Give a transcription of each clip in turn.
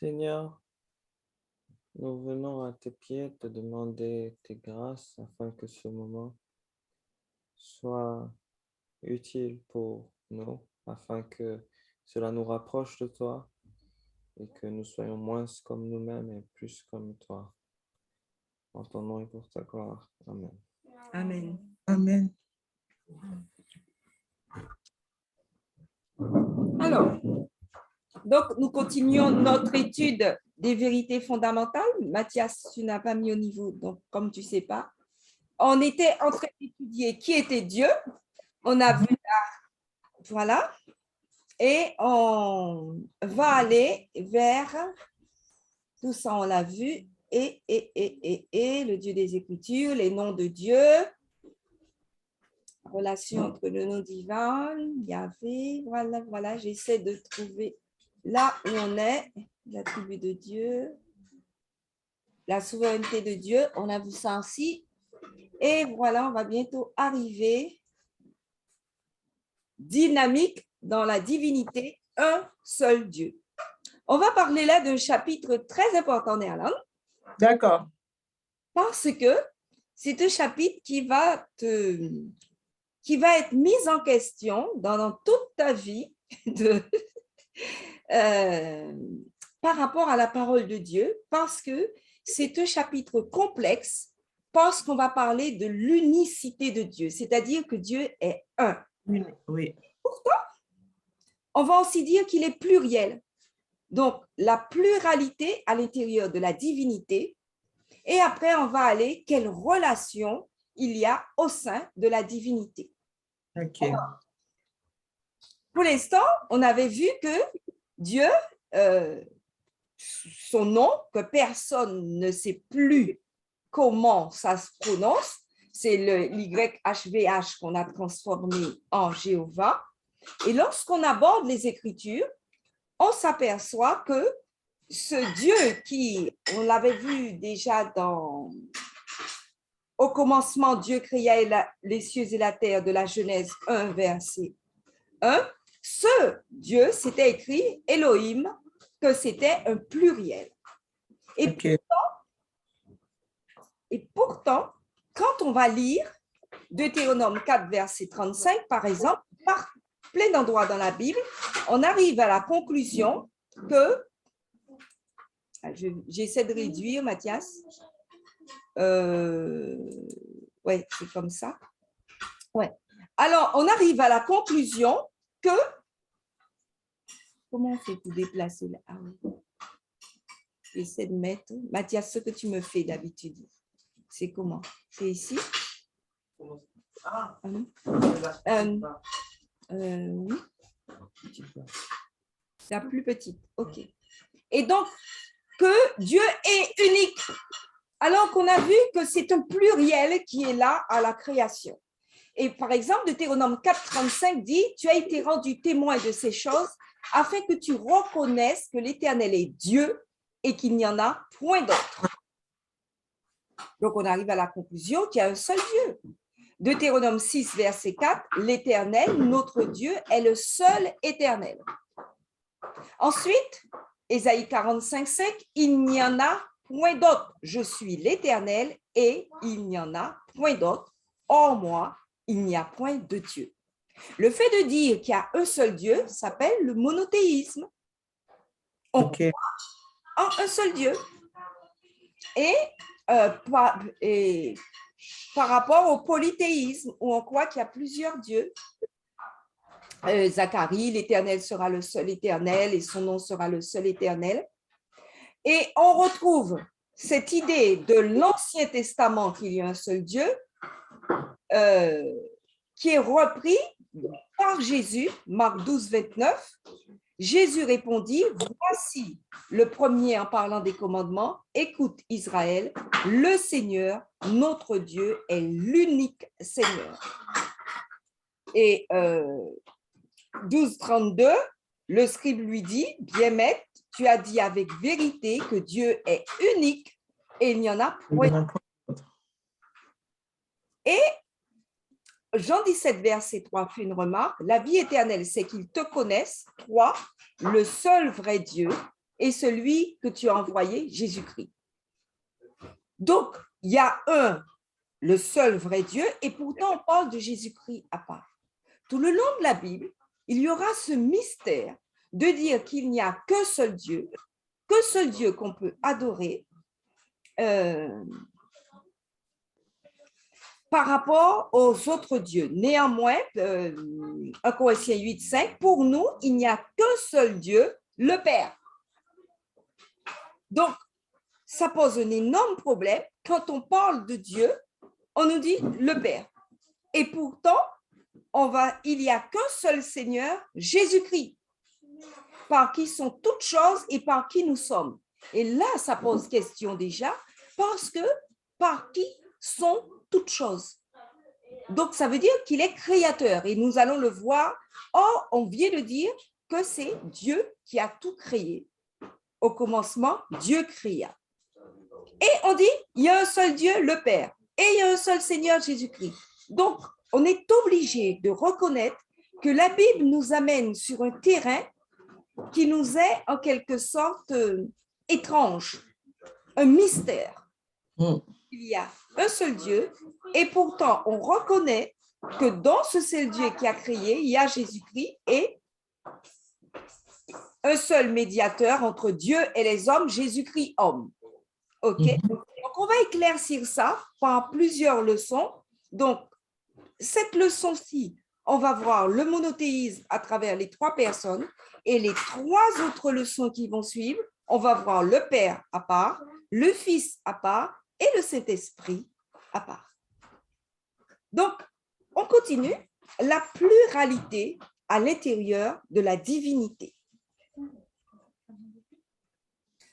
Seigneur, nous venons à tes pieds te demander tes grâces afin que ce moment soit utile pour nous, afin que cela nous rapproche de toi et que nous soyons moins comme nous-mêmes et plus comme toi. En ton nom et pour ta gloire. Amen. Amen. Amen. Alors, donc nous continuons notre étude des vérités fondamentales. Mathias, tu n'as pas mis au niveau, donc comme tu ne sais pas. On était en train d'étudier qui était Dieu. On a vu là, voilà. Et on va aller vers, tout ça on l'a vu, et le Dieu des Écritures, les noms de Dieu, relation entre le nom divin, Yahvé, voilà, j'essaie de trouver là où on est, l'attribut de Dieu, la souveraineté de Dieu, on a vu ça ainsi, et voilà, on va bientôt arriver, dynamique dans la divinité, un seul Dieu. On va parler là d'un chapitre très important, Néerland. D'accord. Parce que c'est un chapitre qui va être mis en question dans toute ta vie par rapport à la parole de Dieu, parce que c'est un chapitre complexe, parce qu'on va parler de l'unicité de Dieu, c'est-à-dire que Dieu est un. Oui. Pourtant, on va aussi dire qu'il est pluriel. Donc, la pluralité à l'intérieur de la divinité. Et après, on va aller, quelle relation il y a au sein de la divinité. OK. Pour l'instant, on avait vu que Dieu, son nom, que personne ne sait plus comment ça se prononce, c'est le YHVH qu'on a transformé en Jéhovah. Et lorsqu'on aborde les Écritures, on s'aperçoit que ce Dieu qui, on l'avait vu déjà au commencement, Dieu créa les cieux et la terre de la Genèse 1, verset 1. Ce Dieu, c'était écrit Elohim, que c'était un pluriel. OK. Et pourtant, quand on va lire Deutéronome 4, verset 35, par exemple, par plein d'endroits dans la Bible, on arrive à la conclusion que, j'essaie de réduire, Mathias, ouais, c'est comme ça. Ouais. Alors, on arrive à la conclusion que, comment on fait pour déplacer là? Ah, oui. J'essaie de mettre, Mathias, ce que tu me fais d'habitude, c'est comment? C'est ici? Ah, oui. La plus petite, ok. Et donc, que Dieu est unique, alors qu'on a vu que c'est un pluriel qui est là à la création. Et par exemple, Deutéronome 4, 35 dit, tu as été rendu témoin de ces choses afin que tu reconnaisses que l'Éternel est Dieu et qu'il n'y en a point d'autre. Donc, on arrive à la conclusion qu'il y a un seul Dieu. Deutéronome 6, verset 4, l'Éternel, notre Dieu, est le seul éternel. Ensuite, Ésaïe 45, 5, il n'y en a point d'autre. Je suis l'Éternel et il n'y en a point d'autre. Hors moi, il n'y a point de Dieu. Le fait de dire qu'il y a un seul Dieu s'appelle le monothéisme. On croit en un seul Dieu. Et par rapport au polythéisme, où on croit qu'il y a plusieurs dieux, Zacharie, l'Éternel sera le seul éternel et son nom sera le seul éternel. Et on retrouve cette idée de l'Ancien Testament qu'il y a un seul Dieu, qui est repris par Jésus, Marc 12, 29. Jésus répondit, voici le premier en parlant des commandements, écoute Israël, le Seigneur, notre Dieu, est l'unique Seigneur. Et 12, 32, le scribe lui dit, bien maître, tu as dit avec vérité que Dieu est unique et il n'y en a point. Et Jean 17, verset 3 fait une remarque, la vie éternelle, c'est qu'ils te connaissent, toi, le seul vrai Dieu, et celui que tu as envoyé, Jésus-Christ. Donc, il y a le seul vrai Dieu, et pourtant on parle de Jésus-Christ à part. Tout le long de la Bible, il y aura ce mystère de dire qu'il n'y a qu'un seul Dieu qu'on peut adorer par rapport aux autres dieux. Néanmoins, 1 Corinthiens 8:5, pour nous, il n'y a qu'un seul Dieu, le Père. Donc, ça pose un énorme problème. Quand on parle de Dieu, on nous dit le Père. Et pourtant, il n'y a qu'un seul Seigneur, Jésus-Christ, par qui sont toutes choses et par qui nous sommes. Et là, ça pose question déjà, parce que par qui sont toutes choses. Donc, ça veut dire qu'il est créateur et nous allons le voir. Or, on vient de dire que c'est Dieu qui a tout créé. Au commencement, Dieu créa. Et on dit, il y a un seul Dieu, le Père, et il y a un seul Seigneur, Jésus-Christ. Donc, on est obligé de reconnaître que la Bible nous amène sur un terrain qui nous est en quelque sorte étrange, un mystère. Il y a un seul Dieu et pourtant on reconnaît que dans ce seul Dieu qui a créé, il y a Jésus-Christ et un seul médiateur entre Dieu et les hommes, Jésus-Christ homme. OK? Donc on va éclaircir ça par plusieurs leçons. Donc cette leçon-ci, on va voir le monothéisme à travers les 3 personnes et les 3 autres leçons qui vont suivre, on va voir le Père à part, le Fils à part et le Saint-Esprit à part. Donc, on continue la pluralité à l'intérieur de la divinité.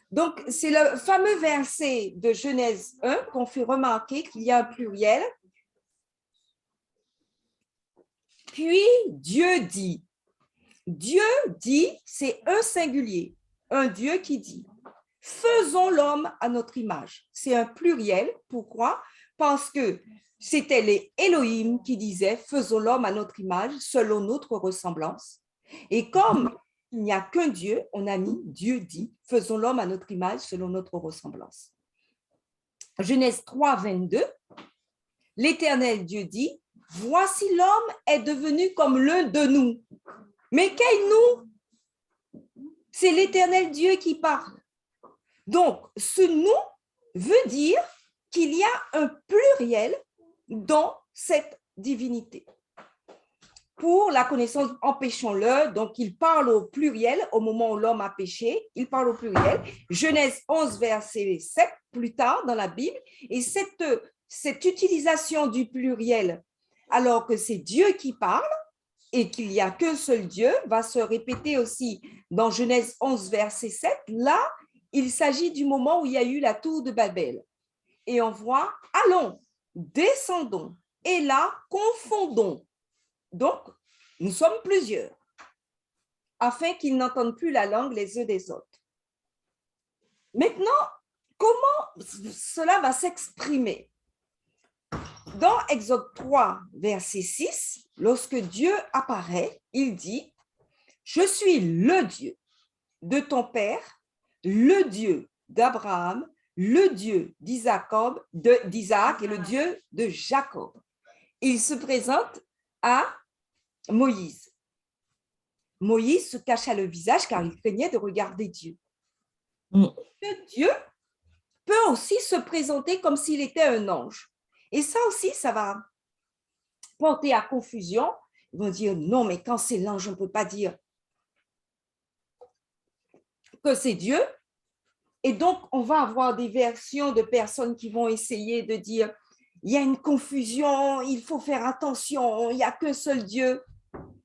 Donc, c'est le fameux verset de Genèse 1 qu'on fait remarquer qu'il y a un pluriel. Puis Dieu dit. Dieu dit, c'est un singulier, un Dieu qui dit. Faisons l'homme à notre image. C'est un pluriel. Pourquoi? Parce que c'était les Elohim qui disaient, faisons l'homme à notre image, selon notre ressemblance. Et comme il n'y a qu'un Dieu, on a mis Dieu dit, faisons l'homme à notre image, selon notre ressemblance. Genèse 3, 22, l'Éternel Dieu dit, voici l'homme est devenu comme l'un de nous. Mais quel nous? C'est l'Éternel Dieu qui parle. Donc, ce nous veut dire qu'il y a un pluriel dans cette divinité. Pour la connaissance, empêchons-le. Donc, il parle au pluriel au moment où l'homme a péché. Il parle au pluriel. Genèse 11, verset 7, plus tard dans la Bible. Et cette utilisation du pluriel, alors que c'est Dieu qui parle et qu'il n'y a qu'un seul Dieu, va se répéter aussi dans Genèse 11, verset 7. Là, il s'agit du moment où il y a eu la tour de Babel. Et on voit, allons, descendons, et là, confondons. Donc, nous sommes plusieurs, afin qu'ils n'entendent plus la langue les uns des autres. Maintenant, comment cela va s'exprimer? Dans Exode 3, verset 6, lorsque Dieu apparaît, il dit, « Je suis le Dieu de ton père, le Dieu d'Abraham, le Dieu d'Isaac et le Dieu de Jacob. » Il se présente à Moïse. Moïse se cacha le visage car il craignait de regarder Dieu. Dieu peut aussi se présenter comme s'il était un ange. Et ça aussi, ça va porter à confusion. Ils vont dire, non, mais quand c'est l'ange, on ne peut pas dire que c'est Dieu. Et donc, on va avoir des versions de personnes qui vont essayer de dire, il y a une confusion, il faut faire attention, il n'y a qu'un seul Dieu.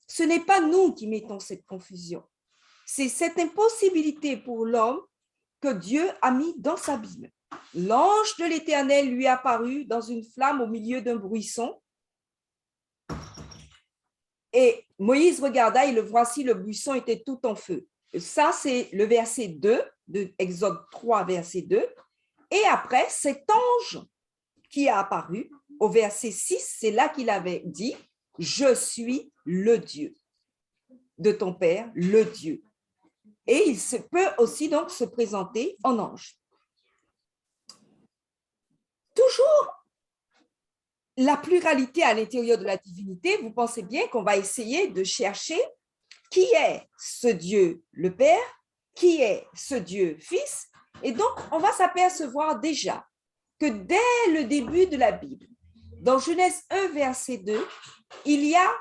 Ce n'est pas nous qui mettons cette confusion. C'est cette impossibilité pour l'homme que Dieu a mis dans sa Bible. L'ange de l'Éternel lui apparut dans une flamme au milieu d'un buisson. Et Moïse regarda et le voici, le buisson était tout en feu. Ça, c'est le verset 2 de Exode 3, verset 2. Et après, cet ange qui a apparu, au verset 6, c'est là qu'il avait dit, « Je suis le Dieu de ton père, le Dieu. » Et il peut aussi donc se présenter en ange. Toujours la pluralité à l'intérieur de la divinité, vous pensez bien qu'on va essayer de chercher qui est ce Dieu le Père, qui est ce Dieu Fils. Et donc, on va s'apercevoir déjà que dès le début de la Bible, dans Genèse 1, verset 2, il y a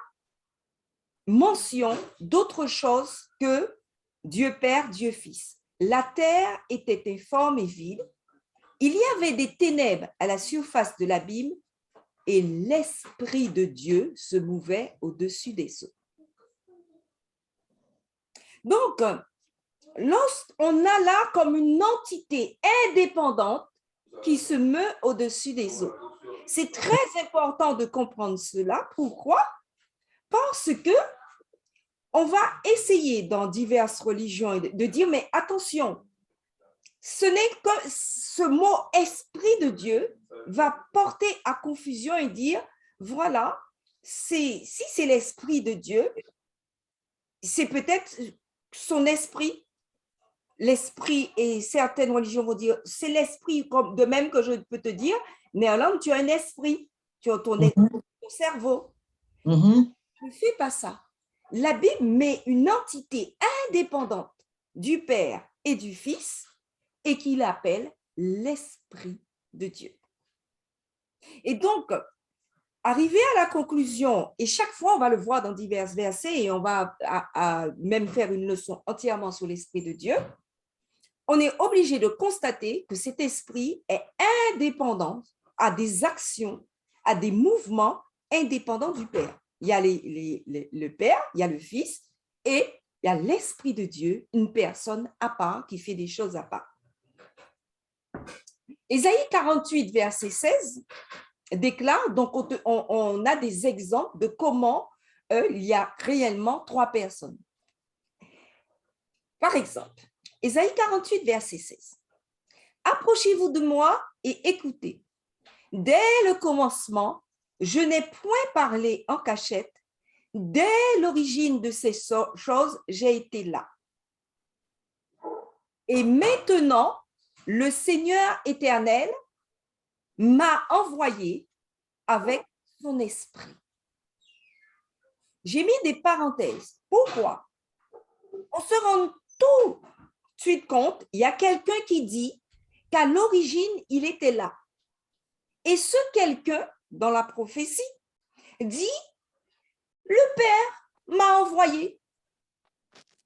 mention d'autre chose que Dieu Père, Dieu Fils. La terre était informe et vide. Il y avait des ténèbres à la surface de l'abîme et l'Esprit de Dieu se mouvait au-dessus des eaux. Donc, lorsqu'on a là comme une entité indépendante qui se meut au-dessus des eaux, c'est très important de comprendre cela. Pourquoi? Parce que on va essayer dans diverses religions de dire, mais attention, ce n'est que ce mot esprit de Dieu va porter à confusion et dire, voilà, si c'est l'esprit de Dieu, c'est peut-être son esprit, l'esprit, et certaines religions vont dire, c'est l'esprit, comme de même que je peux te dire, néerlandais, tu as un esprit, tu as ton cerveau. Ne fais pas ça. La Bible met une entité indépendante du Père et du Fils et qu'il appelle l'Esprit de Dieu. Et donc, arrivé à la conclusion, et chaque fois on va le voir dans divers versets et on va même faire une leçon entièrement sur l'Esprit de Dieu, on est obligé de constater que cet esprit est indépendant, à des actions, à des mouvements indépendants du Père. Il y a le Père, il y a le Fils et il y a l'Esprit de Dieu, une personne à part qui fait des choses à part. Ésaïe 48, verset 16 déclare, donc on a des exemples de comment il y a réellement trois personnes. Par exemple, Ésaïe 48, verset 16. Approchez-vous de moi et écoutez. Dès le commencement, je n'ai point parlé en cachette. Dès l'origine de ces choses, j'ai été là. Et maintenant, le Seigneur éternel m'a envoyé avec son esprit. J'ai mis des parenthèses. Pourquoi? On se rend tout de suite compte, il y a quelqu'un qui dit qu'à l'origine, il était là. Et ce quelqu'un, dans la prophétie, dit, le Père m'a envoyé.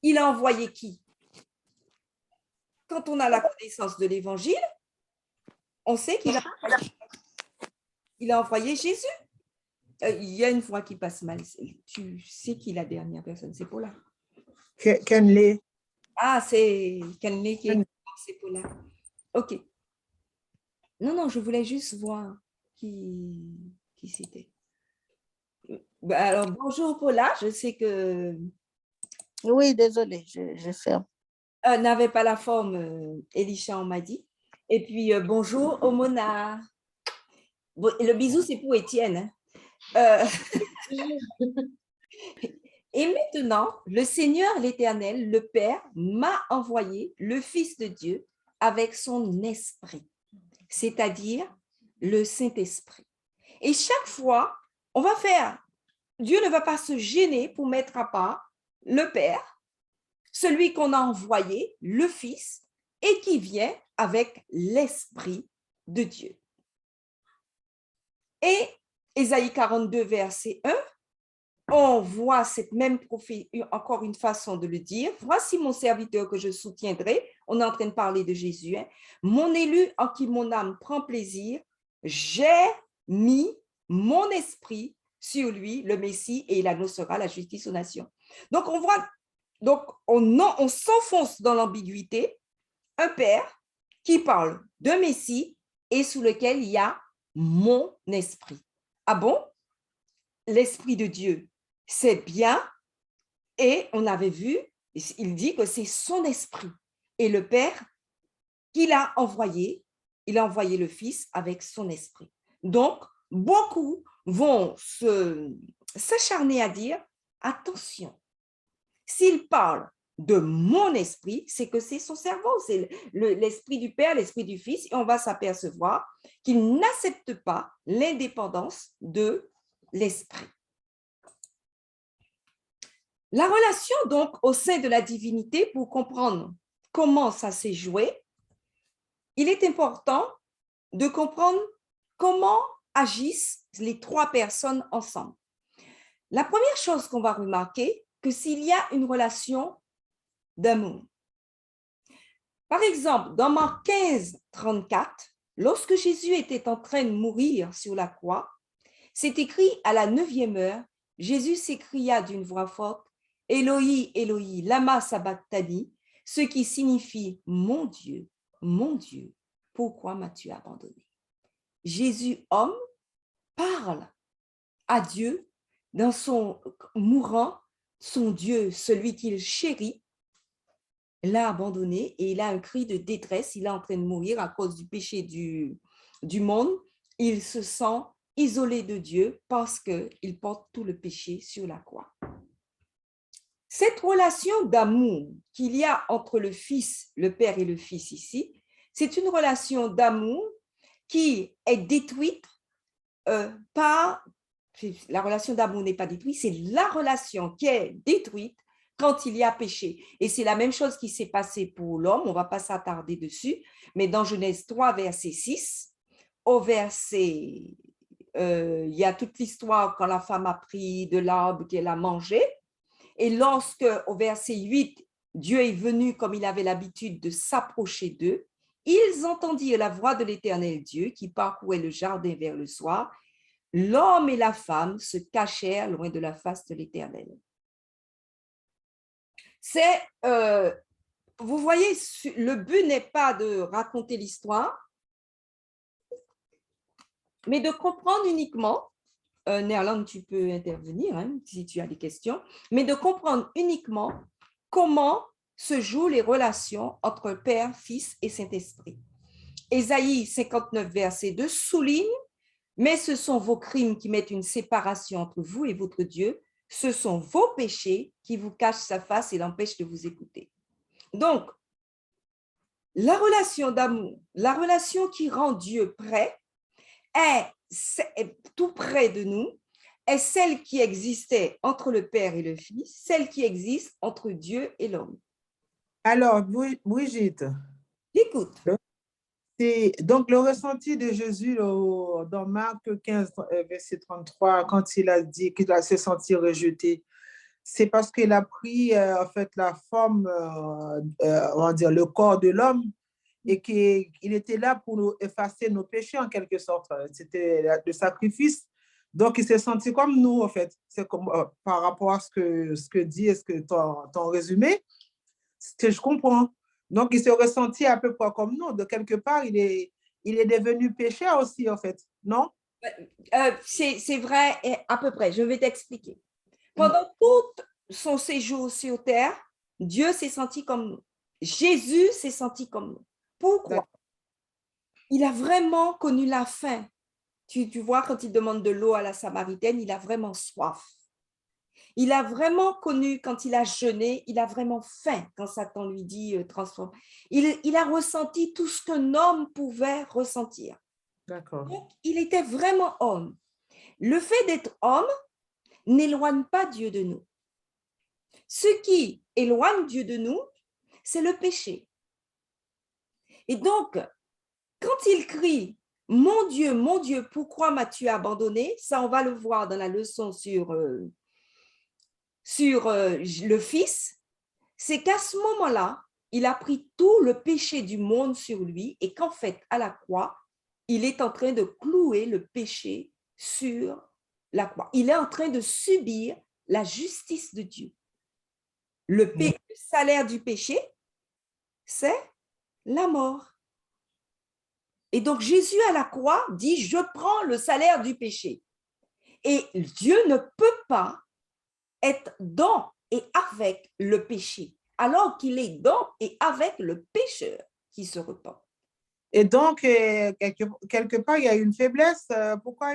Il a envoyé qui? Quand on a la connaissance de l'Évangile, on sait qu'il a envoyé Jésus. Il y a une voix qui passe mal. Tu sais qui est la dernière personne? C'est Paula. Kenley. Ah, c'est Kenley qui est c'est Paula. OK. Non, je voulais juste voir qui c'était. Alors, bonjour Paula, je sais que... Oui, désolée, je ferme. N'avait pas la forme, Elisha, on m'a dit. Et puis, bonjour Omona. Bon, le bisou, c'est pour Étienne. Et maintenant, le Seigneur, l'Éternel, le Père, m'a envoyé le Fils de Dieu avec son esprit, c'est-à-dire le Saint-Esprit. Et chaque fois, on va faire, Dieu ne va pas se gêner pour mettre à part le Père, celui qu'on a envoyé, le Fils, et qui vient avec l'Esprit de Dieu. Et Ésaïe 42, verset 1, on voit cette même prophétie, encore une façon de le dire. Voici mon serviteur que je soutiendrai. On est en train de parler de Jésus. Hein. Mon élu en qui mon âme prend plaisir. J'ai mis mon esprit sur lui, le Messie, et il annoncera la justice aux nations. Donc, on voit, on s'enfonce dans l'ambiguïté. Un père qui parle d'un Messie et sous lequel il y a mon esprit. Ah bon? L'esprit de Dieu, c'est bien, et on avait vu, il dit que c'est son esprit. Et le Père qu'il a envoyé, il a envoyé le Fils avec son esprit. Donc, beaucoup vont s'acharner à dire, attention, s'il parle de mon esprit, c'est que c'est son cerveau, c'est l'esprit du Père, l'esprit du Fils, et on va s'apercevoir qu'il n'accepte pas l'indépendance de l'esprit. La relation donc au sein de la divinité, pour comprendre comment ça s'est joué, il est important de comprendre comment agissent les trois personnes ensemble. La première chose qu'on va remarquer, que s'il y a une relation d'amour. Par exemple, dans Marc 15, 34, lorsque Jésus était en train de mourir sur la croix, c'est écrit à la 9e heure, Jésus s'écria d'une voix forte, Éloi, Éloi, lama sabachthani, ce qui signifie mon Dieu, pourquoi m'as-tu abandonné? Jésus, homme, parle à Dieu dans son mourant, son Dieu, celui qu'il chérit, l'a abandonné et il a un cri de détresse, il est en train de mourir à cause du péché du monde. Il se sent isolé de Dieu parce qu'il porte tout le péché sur la croix. Cette relation d'amour qu'il y a entre le Fils, le Père et le Fils ici, c'est une relation d'amour qui est détruite par... La relation d'amour n'est pas détruite, c'est la relation qui est détruite quand il y a péché. Et c'est la même chose qui s'est passé pour l'homme, on ne va pas s'attarder dessus, mais dans Genèse 3, verset 6, au verset, il y a toute l'histoire quand la femme a pris de l'arbre qu'elle a mangé, et lorsque, au verset 8, Dieu est venu comme il avait l'habitude de s'approcher d'eux, ils entendirent la voix de l'Éternel Dieu qui parcourait le jardin vers le soir. L'homme et la femme se cachèrent loin de la face de l'Éternel. C'est, vous voyez, le but n'est pas de raconter l'histoire, mais de comprendre uniquement, Nerland, tu peux intervenir hein, si tu as des questions, mais de comprendre uniquement comment se jouent les relations entre Père, Fils et Saint-Esprit. Ésaïe 59, verset 2 souligne, mais ce sont vos crimes qui mettent une séparation entre vous et votre Dieu. Ce sont vos péchés qui vous cachent sa face et l'empêchent de vous écouter. Donc, la relation d'amour, la relation qui rend Dieu près, est tout près de nous, est celle qui existait entre le Père et le Fils, celle qui existe entre Dieu et l'homme. Alors, Brigitte, Écoute. Donc le ressenti de Jésus dans Marc 15, verset 33, quand il a dit qu'il s'est senti rejeté, c'est parce qu'il a pris en fait la forme, on va dire, le corps de l'homme et qu'il était là pour nous effacer nos péchés en quelque sorte. C'était le sacrifice. Donc, il s'est senti comme nous, en fait. C'est comme par rapport à ce que dit ton résumé, ce que je comprends. Donc, il s'est ressenti à peu près comme nous. De quelque part, il est devenu pécheur aussi, en fait, non? C'est vrai, à peu près. Je vais t'expliquer. Pendant tout son séjour sur terre, Dieu s'est senti comme nous. Jésus s'est senti comme nous. Pourquoi? Il a vraiment connu la faim. Tu vois, quand il demande de l'eau à la Samaritaine, il a vraiment soif. Il a vraiment connu, quand il a jeûné, il a vraiment faim, quand Satan lui dit transforme. Il a ressenti tout ce qu'un homme pouvait ressentir. D'accord. Donc, il était vraiment homme. Le fait d'être homme n'éloigne pas Dieu de nous. Ce qui éloigne Dieu de nous, c'est le péché. Et donc, quand il crie « Mon Dieu, pourquoi m'as-tu abandonné ?» Ça, on va le voir dans la leçon sur le Fils. C'est qu'à ce moment-là, il a pris tout le péché du monde sur lui et qu'en fait, à la croix, il est en train de clouer le péché sur la croix. Il est en train de subir la justice de Dieu. Le salaire du péché, c'est la mort. Et donc, Jésus à la croix dit, je prends le salaire du péché. Et Dieu ne peut pas être dans et avec le péché, alors qu'il est dans et avec le pécheur qui se repent. Et donc, quelque part, il y a une faiblesse. Pourquoi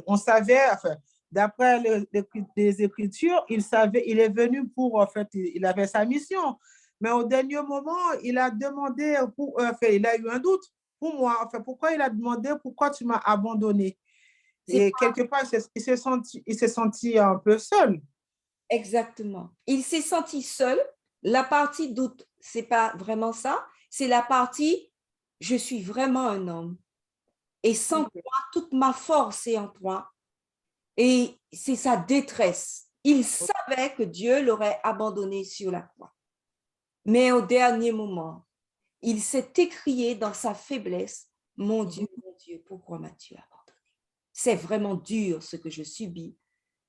on savait, enfin, d'après les Écritures, il est venu pour, en fait, il avait sa mission. Mais au dernier moment, il a demandé, enfin, il a eu un doute pour moi. Enfin, pourquoi il a demandé, pourquoi tu m'as abandonné? C'est Et quelque part, il s'est senti un peu seul. exactement. Il s'est senti seul. La partie doute, c'est pas vraiment ça. C'est la partie je suis vraiment un homme. Et sans toi, toute ma force est en toi. Et c'est sa détresse. Il savait que Dieu l'aurait abandonné sur la croix. Mais au dernier moment, il s'est écrié dans sa faiblesse, mon Dieu, pourquoi m'as-tu abandonné? C'est vraiment dur ce que je subis,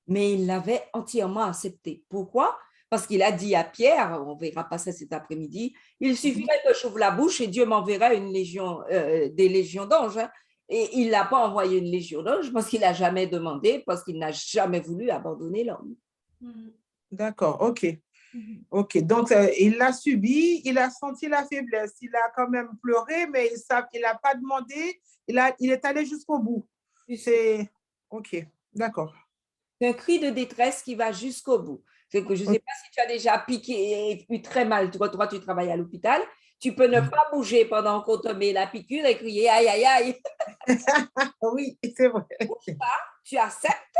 mais il l'avait entièrement accepté. Pourquoi? Parce qu'il a dit à Pierre, on verra pas ça cet après-midi, il suffirait que j'ouvre la bouche et Dieu m'enverra une légion, des légions d'anges. Hein. Et il ne l'a pas envoyé une légion d'anges parce qu'il n'a jamais demandé, parce qu'il n'a jamais voulu abandonner l'homme. D'accord, OK. OK, donc il l'a subi, il a senti la faiblesse, il a quand même pleuré, mais il n'a pas demandé, il est allé jusqu'au bout. C'est OK, d'accord. C'est un cri de détresse qui va jusqu'au bout. Je ne sais pas si tu as déjà piqué et eu très mal. Toi, tu travailles à l'hôpital. Tu peux ne pas bouger pendant qu'on te met la piqûre et crier aïe, aïe, aïe. Oui, c'est vrai. Bouge pas, tu acceptes.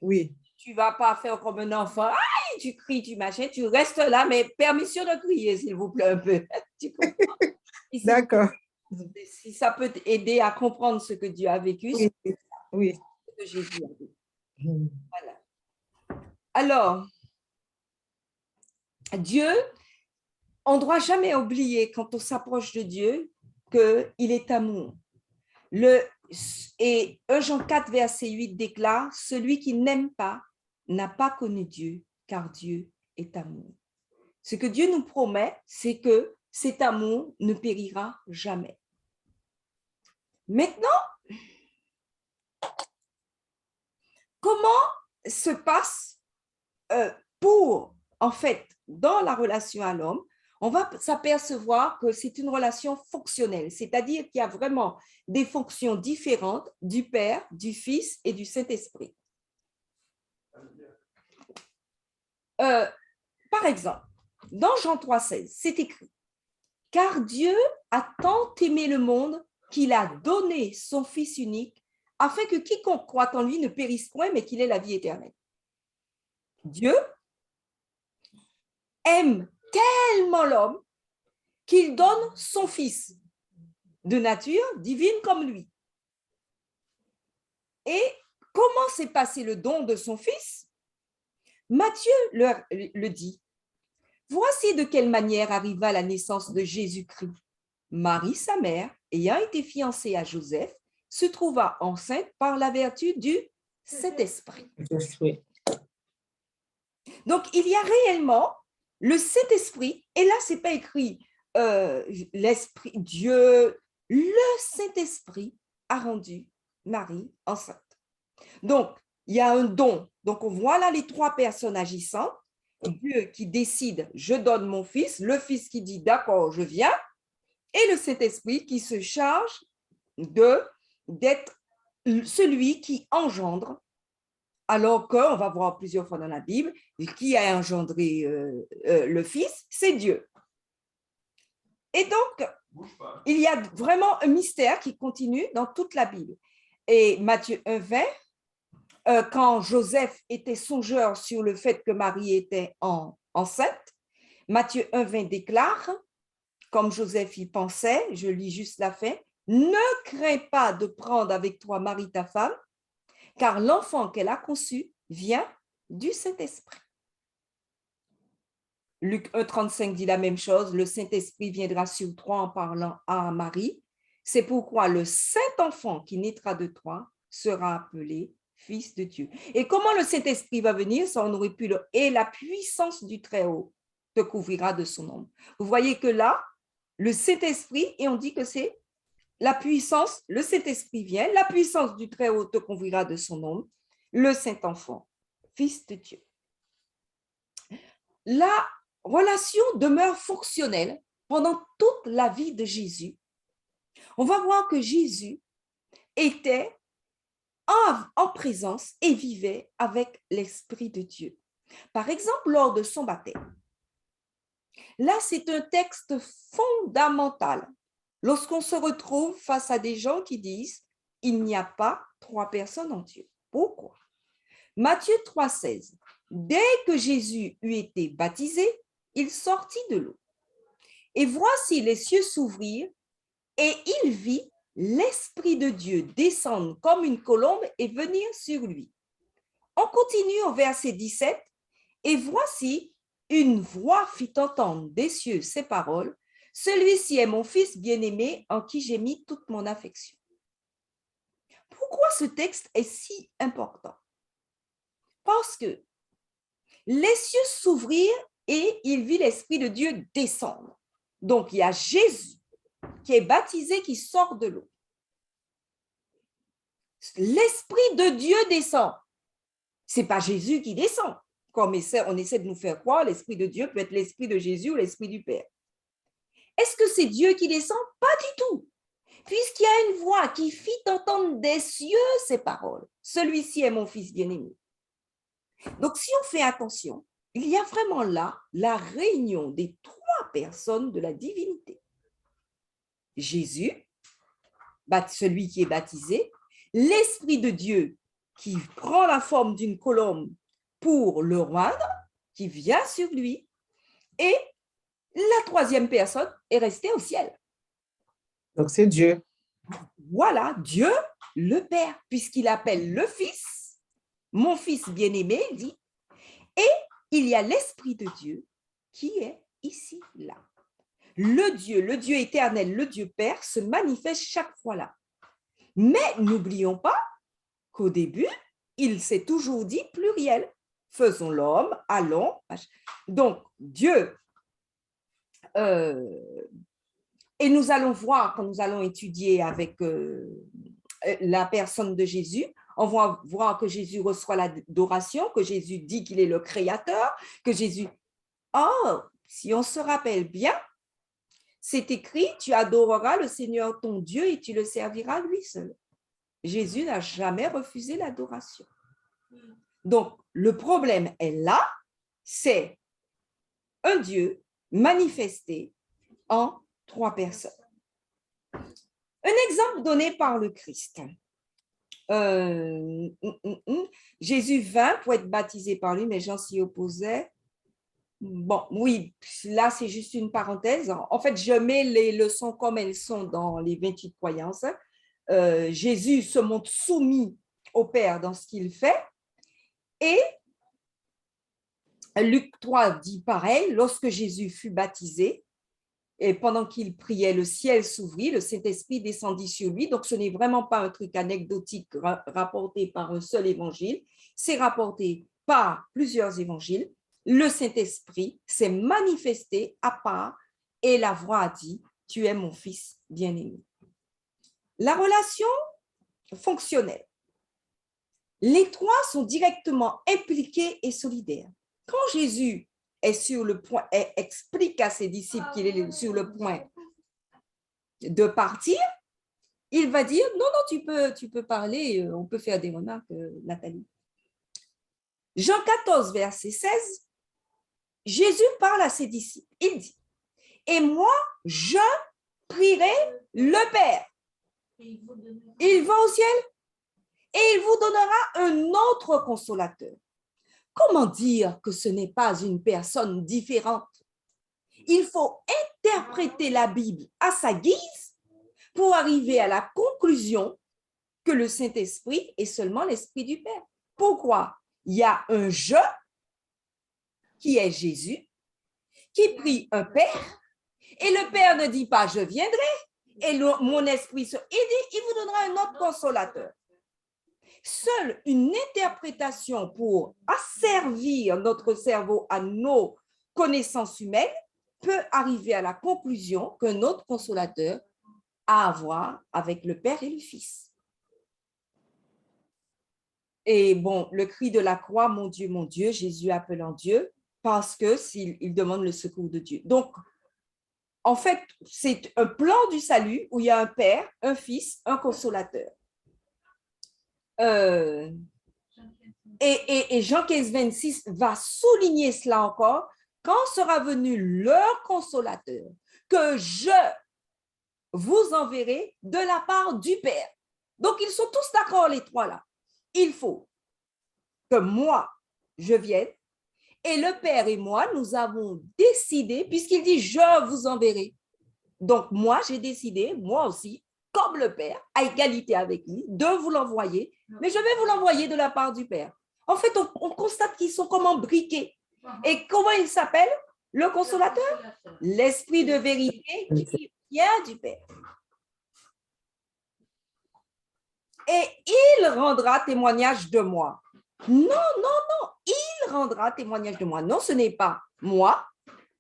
Oui. Tu ne vas pas faire comme un enfant. Aïe, tu cries, tu machins. Tu restes là, mais permission de crier, s'il vous plaît, un peu. Tu comprends? D'accord. Si ça peut t'aider à comprendre ce que Dieu a vécu, Oui. Oui. ce que Jésus a vécu. Voilà. Alors, Dieu, on ne doit jamais oublier quand on s'approche de Dieu qu'il est amour. Et 1 Jean 4, verset 8 déclare, celui qui n'aime pas n'a pas connu Dieu, car Dieu est amour. Ce que Dieu nous promet, c'est que cet amour ne périra jamais. Maintenant, comment se passe pour, en fait, dans la relation à l'homme, on va s'apercevoir que c'est une relation fonctionnelle, c'est-à-dire qu'il y a vraiment des fonctions différentes du Père, du Fils et du Saint-Esprit. Par exemple, dans Jean 3,16, c'est écrit « Car Dieu a tant aimé le monde qu'il a donné son Fils unique afin que quiconque croit en lui ne périsse point, mais qu'il ait la vie éternelle. » Dieu aime tellement l'homme qu'il donne son Fils de nature divine comme lui. Et comment s'est passé le don de son Fils? Matthieu le dit. Voici de quelle manière arriva la naissance de Jésus-Christ. Marie, sa mère, ayant été fiancée à Joseph, se trouva enceinte par la vertu du Saint-Esprit. Donc, il y a réellement le Saint-Esprit, et là, ce n'est pas écrit l'Esprit, Dieu, le Saint-Esprit a rendu Marie enceinte. Donc, il y a un don. Donc, on voit là les trois personnes agissant. Dieu qui décide, je donne mon fils, le fils qui dit, d'accord, je viens, et le Saint-Esprit qui se charge d'être celui qui engendre, alors qu'on va voir plusieurs fois dans la Bible, qui a engendré le fils, c'est Dieu. Et donc, il y a vraiment un mystère qui continue dans toute la Bible. Et Matthieu 1,20, quand Joseph était songeur sur le fait que Marie était enceinte, Matthieu 1,20 déclare, comme Joseph y pensait, je lis juste la fin, « Ne crains pas de prendre avec toi Marie ta femme, car l'enfant qu'elle a conçu vient du Saint-Esprit. » Luc 1,35 dit la même chose, « Le Saint-Esprit viendra sur toi en parlant à Marie. C'est pourquoi le Saint-Enfant qui naîtra de toi sera appelé Fils de Dieu. » Et comment le Saint-Esprit va venir? Ça, on aurait pu le... Et la puissance du Très-Haut te couvrira de son ombre. Vous voyez que là, le Saint-Esprit, et on dit que c'est la puissance, le Saint-Esprit vient, la puissance du Très-Haut te couvrira de son ombre, le Saint-Enfant, Fils de Dieu. La relation demeure fonctionnelle pendant toute la vie de Jésus. On va voir que Jésus était en présence et vivait avec l'Esprit de Dieu. Par exemple, lors de son baptême. Là, c'est un texte fondamental. Lorsqu'on se retrouve face à des gens qui disent « Il n'y a pas trois personnes en Dieu ». Pourquoi? Matthieu 3,16. Dès que Jésus eut été baptisé, il sortit de l'eau. Et voici les cieux s'ouvrirent et il vit l'Esprit de Dieu descendre comme une colombe et venir sur lui. On continue au verset 17. Et voici une voix fit entendre des cieux ces paroles. Celui-ci est mon fils bien-aimé en qui j'ai mis toute mon affection. Pourquoi ce texte est si important? Parce que les cieux s'ouvrirent et il vit l'Esprit de Dieu descendre. Donc, il y a Jésus qui est baptisé, qui sort de l'eau. L'Esprit de Dieu descend. Ce n'est pas Jésus qui descend. Comme on essaie de nous faire croire, l'Esprit de Dieu peut être l'Esprit de Jésus ou l'Esprit du Père. Est-ce que c'est Dieu qui descend? Pas du tout. Puisqu'il y a une voix qui fit entendre des cieux ces paroles. Celui-ci est mon fils bien-aimé. Donc, si on fait attention, il y a vraiment là la réunion des trois personnes de la divinité. Jésus, celui qui est baptisé, l'Esprit de Dieu qui prend la forme d'une colombe pour le rendre, qui vient sur lui, et la troisième personne est restée au ciel. Donc, c'est Dieu. Voilà, Dieu, le Père, puisqu'il appelle le Fils, mon Fils bien-aimé, dit, et il y a l'Esprit de Dieu qui est ici, là. Le Dieu éternel, le Dieu Père se manifeste chaque fois là. Mais n'oublions pas qu'au début, il s'est toujours dit pluriel. Faisons l'homme, allons. Donc, Dieu, et nous allons voir, quand nous allons étudier avec la personne de Jésus, on va voir que Jésus reçoit l'adoration, que Jésus dit qu'il est le Créateur, que Jésus... Oh, si on se rappelle bien, c'est écrit, tu adoreras le Seigneur ton Dieu et tu le serviras lui seul. Jésus n'a jamais refusé l'adoration. Donc, le problème est là, c'est un Dieu manifesté en trois personnes. Un exemple donné par le Christ. Jésus vint pour être baptisé par lui, mais Jean s'y opposait. Bon, oui, là, c'est juste une parenthèse. En fait, je mets les leçons comme elles sont dans les 28 croyances. Jésus se montre soumis au Père dans ce qu'il fait. Et Luc 3 dit pareil, lorsque Jésus fut baptisé, et pendant qu'il priait, le ciel s'ouvrit, le Saint-Esprit descendit sur lui. Donc, ce n'est vraiment pas un truc anecdotique rapporté par un seul évangile, c'est rapporté par plusieurs évangiles. Le Saint-Esprit s'est manifesté à part et la voix a dit, tu es mon fils bien-aimé. La relation fonctionnelle. Les trois sont directement impliqués et solidaires. Quand Jésus est sur le point, explique à ses disciples qu'il est sur le point de partir, il va dire, non, tu peux parler, on peut faire des remarques, Nathalie. Jean 14, verset 16, Jésus parle à ses disciples. Il dit, et moi, je prierai le Père. Il va au ciel et il vous donnera un autre consolateur. Comment dire que ce n'est pas une personne différente? Il faut interpréter la Bible à sa guise pour arriver à la conclusion que le Saint-Esprit est seulement l'Esprit du Père. Pourquoi? Il y a un « je » qui est Jésus, qui prie un Père, et le Père ne dit pas « je viendrai », et mon esprit, il dit « il vous donnera un autre consolateur ». Seule une interprétation pour asservir notre cerveau à nos connaissances humaines peut arriver à la conclusion qu'un autre consolateur a à voir avec le Père et le Fils. Et bon, le cri de la croix, mon Dieu, Jésus appelant Dieu, parce qu'il demande le secours de Dieu. Donc, en fait, c'est un plan du salut où il y a un Père, un Fils, un consolateur. et Jean 15, 26 va souligner cela encore. Quand sera venu leur consolateur, que je vous enverrai de la part du Père. Donc, ils sont tous d'accord, les trois là. Il faut que moi, je vienne, et le Père et moi, nous avons décidé, puisqu'il dit « je vous enverrai ». Donc, moi, j'ai décidé, moi aussi, comme le Père, à égalité avec lui, de vous l'envoyer, mais je vais vous l'envoyer de la part du Père. En fait, on constate qu'ils sont comme embriqués. Et comment il s'appelle, le consolateur? L'esprit de vérité qui vient du Père. Et il rendra témoignage de moi. Non, il rendra témoignage de moi. Non, ce n'est pas moi,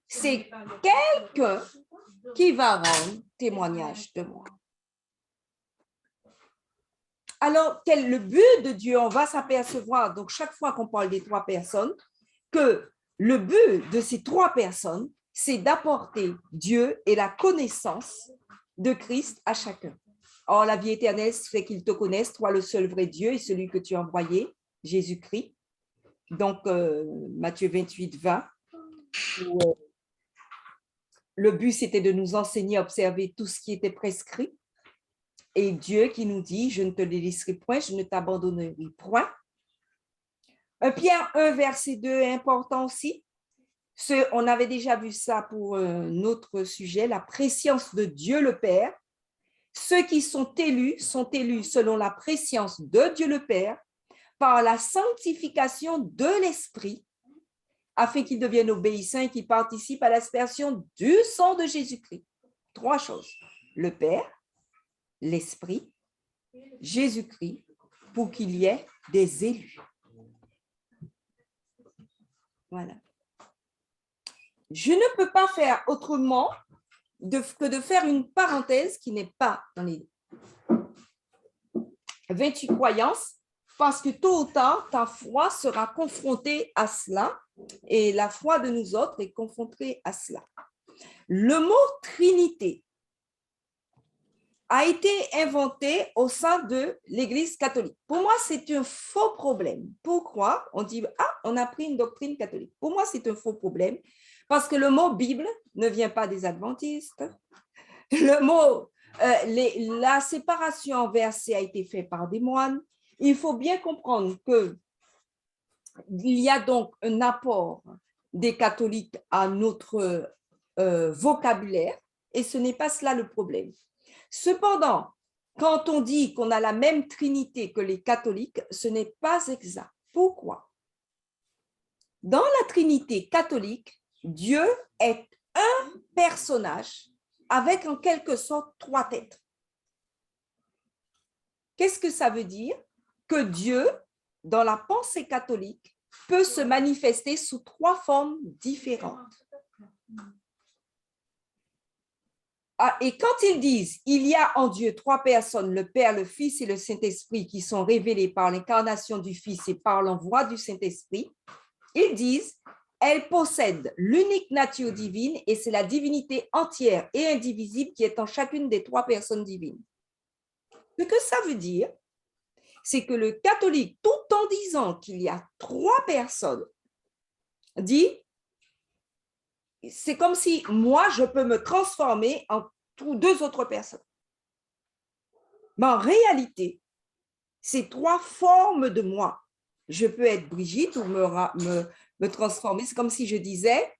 c'est quelqu'un qui va rendre témoignage de moi. Alors, quel est le but de Dieu? On va s'apercevoir, donc chaque fois qu'on parle des trois personnes, que le but de ces trois personnes, c'est d'apporter Dieu et la connaissance de Christ à chacun. Or, la vie éternelle, c'est qu'ils te connaissent, toi le seul vrai Dieu et celui que tu as envoyé, Jésus-Christ. Donc, Matthieu 28, 20. Où, le but, c'était de nous enseigner à observer tout ce qui était prescrit. Et Dieu qui nous dit, je ne te laisserai point, je ne t'abandonnerai point. Pierre 1, verset 2 est important aussi. On avait déjà vu ça pour notre sujet, la préscience de Dieu le Père. Ceux qui sont élus selon la préscience de Dieu le Père par la sanctification de l'Esprit, afin qu'ils deviennent obéissants et qu'ils participent à l'aspersion du sang de Jésus-Christ. Trois choses, le Père, l'Esprit, Jésus-Christ, pour qu'il y ait des élus. Voilà. Je ne peux pas faire autrement que de faire une parenthèse qui n'est pas dans les 28 croyances, parce que tôt ou tard, ta foi sera confrontée à cela et la foi de nous autres est confrontée à cela. Le mot Trinité a été inventé au sein de l'Église catholique. Pour moi, c'est un faux problème. Pourquoi? On dit, on a pris une doctrine catholique. Pour moi, c'est un faux problème parce que le mot Bible ne vient pas des adventistes. Le mot, la séparation en versets a été faite par des moines. Il faut bien comprendre qu'il y a donc un apport des catholiques à notre vocabulaire et ce n'est pas cela le problème. Cependant, quand on dit qu'on a la même Trinité que les catholiques, ce n'est pas exact. Pourquoi? Dans la Trinité catholique, Dieu est un personnage avec en quelque sorte trois têtes. Qu'est-ce que ça veut dire? Que Dieu, dans la pensée catholique, peut se manifester sous trois formes différentes. Et quand ils disent, il y a en Dieu trois personnes, le Père, le Fils et le Saint-Esprit, qui sont révélés par l'incarnation du Fils et par l'envoi du Saint-Esprit, ils disent, elle possède l'unique nature divine et c'est la divinité entière et indivisible qui est en chacune des trois personnes divines. Ce que ça veut dire, c'est que le catholique, tout en disant qu'il y a trois personnes, dit, c'est comme si moi, je peux me transformer en deux autres personnes. Mais en réalité, c'est trois formes de moi. Je peux être Brigitte ou me transformer. C'est comme si je disais,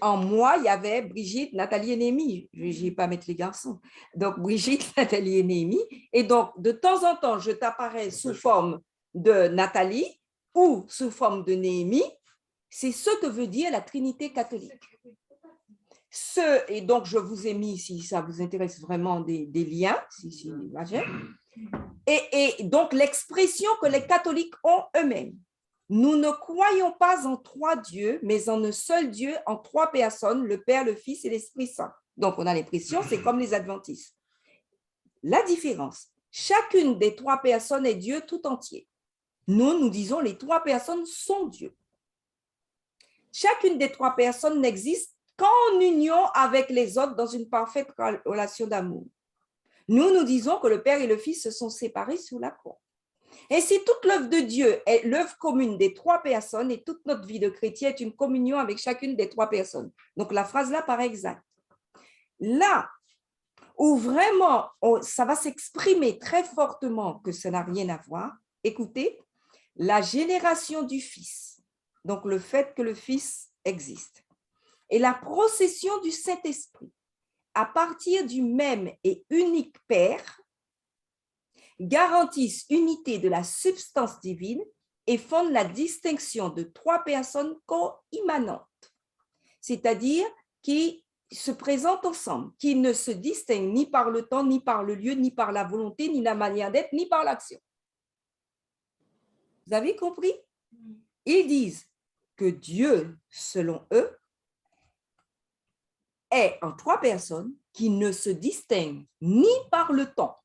en moi, il y avait Brigitte, Nathalie et Néhémie. Je ne vais pas mettre les garçons. Donc, Brigitte, Nathalie et Néhémie. Et donc, de temps en temps, je t'apparais sous forme de Nathalie ou sous forme de Néhémie. C'est ce que veut dire la Trinité catholique. Et donc, je vous ai mis, si ça vous intéresse vraiment, des liens. Et donc, l'expression que les catholiques ont eux-mêmes. Nous ne croyons pas en trois dieux, mais en un seul Dieu, en trois personnes, le Père, le Fils et l'Esprit Saint. Donc, on a l'impression, c'est comme les adventistes. La différence, chacune des trois personnes est Dieu tout entier. Nous disons les trois personnes sont Dieu. Chacune des trois personnes n'existe qu'en union avec les autres dans une parfaite relation d'amour. Nous disons que le Père et le Fils se sont séparés sous la croix. Ainsi, toute l'œuvre de Dieu est l'œuvre commune des trois personnes et toute notre vie de chrétien est une communion avec chacune des trois personnes. Donc, la phrase là paraît exacte. Là où vraiment ça va s'exprimer très fortement que ça n'a rien à voir, écoutez, la génération du Fils, donc le fait que le Fils existe, et la procession du Saint-Esprit à partir du même et unique Père garantissent unité de la substance divine et fondent la distinction de trois personnes co-immanentes, c'est-à-dire qui se présentent ensemble, qui ne se distinguent ni par le temps, ni par le lieu, ni par la volonté, ni la manière d'être, ni par l'action. Vous avez compris? Ils disent que Dieu, selon eux, est en trois personnes qui ne se distinguent ni par le temps,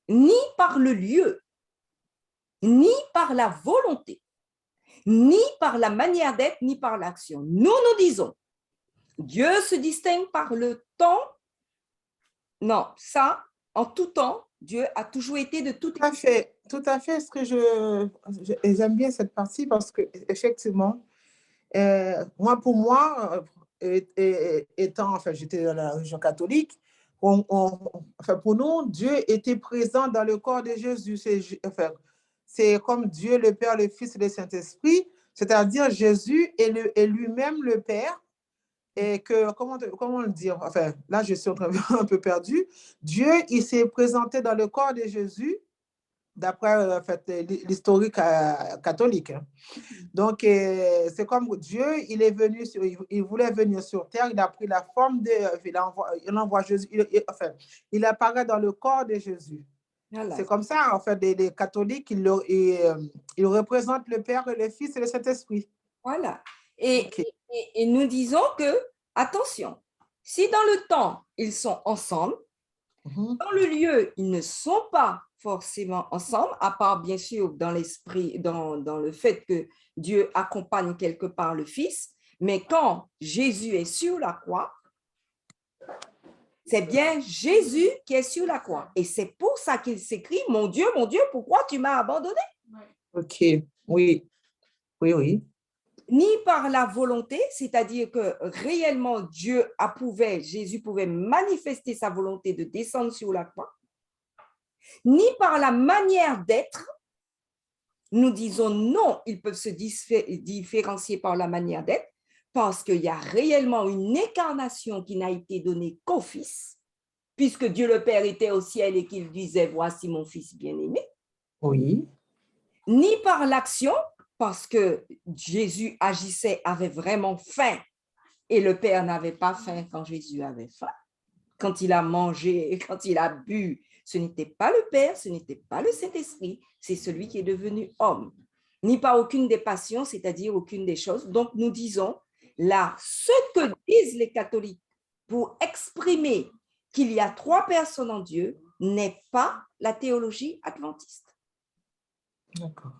ni par le lieu, ni par la volonté, ni par la manière d'être, ni par l'action. Nous disons, Dieu se distingue par le temps. Non, ça, en tout temps, Dieu a toujours été de toute... Tout à fait. Ce que j'aime bien cette partie parce que effectivement, pour moi, étant, enfin, j'étais dans la religion catholique, enfin, pour nous, Dieu était présent dans le corps de Jésus. C'est comme Dieu, le Père, le Fils et le Saint-Esprit, c'est-à-dire Jésus est lui-même le Père. Et que, comment le dire? Enfin, là, je suis un peu perdue. Dieu, il s'est présenté dans le corps de Jésus, d'après en fait, l'historique catholique. Donc, c'est comme Dieu, il est venu, il voulait venir sur terre, il a pris la forme il envoie Jésus, il apparaît dans le corps de Jésus. Voilà. C'est comme ça, en fait, les catholiques, ils représentent le Père, le Fils et le Saint-Esprit. Voilà. Et nous disons que, attention, si dans le temps, ils sont ensemble, dans le lieu, ils ne sont pas forcément ensemble, à part bien sûr dans l'esprit, dans le fait que Dieu accompagne quelque part le Fils, mais quand Jésus est sur la croix, c'est bien Jésus qui est sur la croix. Et c'est pour ça qu'il s'écrit, mon Dieu, pourquoi tu m'as abandonné? Ok, oui. Ni par la volonté, c'est-à-dire que réellement Jésus pouvait manifester sa volonté de descendre sur la croix, ni par la manière d'être. Nous disons non, ils peuvent se différencier par la manière d'être, parce qu'il y a réellement une incarnation qui n'a été donnée qu'au Fils, puisque Dieu le Père était au ciel et qu'il disait, voici mon Fils bien-aimé. Oui. Ni par l'action, parce que Jésus agissait, avait vraiment faim, et le Père n'avait pas faim quand Jésus avait faim. Quand il a mangé, quand il a bu, ce n'était pas le Père, ce n'était pas le Saint-Esprit, c'est celui qui est devenu homme. Ni par aucune des passions, c'est-à-dire aucune des choses. Donc, nous disons, là, ce que disent les catholiques pour exprimer qu'il y a trois personnes en Dieu n'est pas la théologie adventiste. D'accord.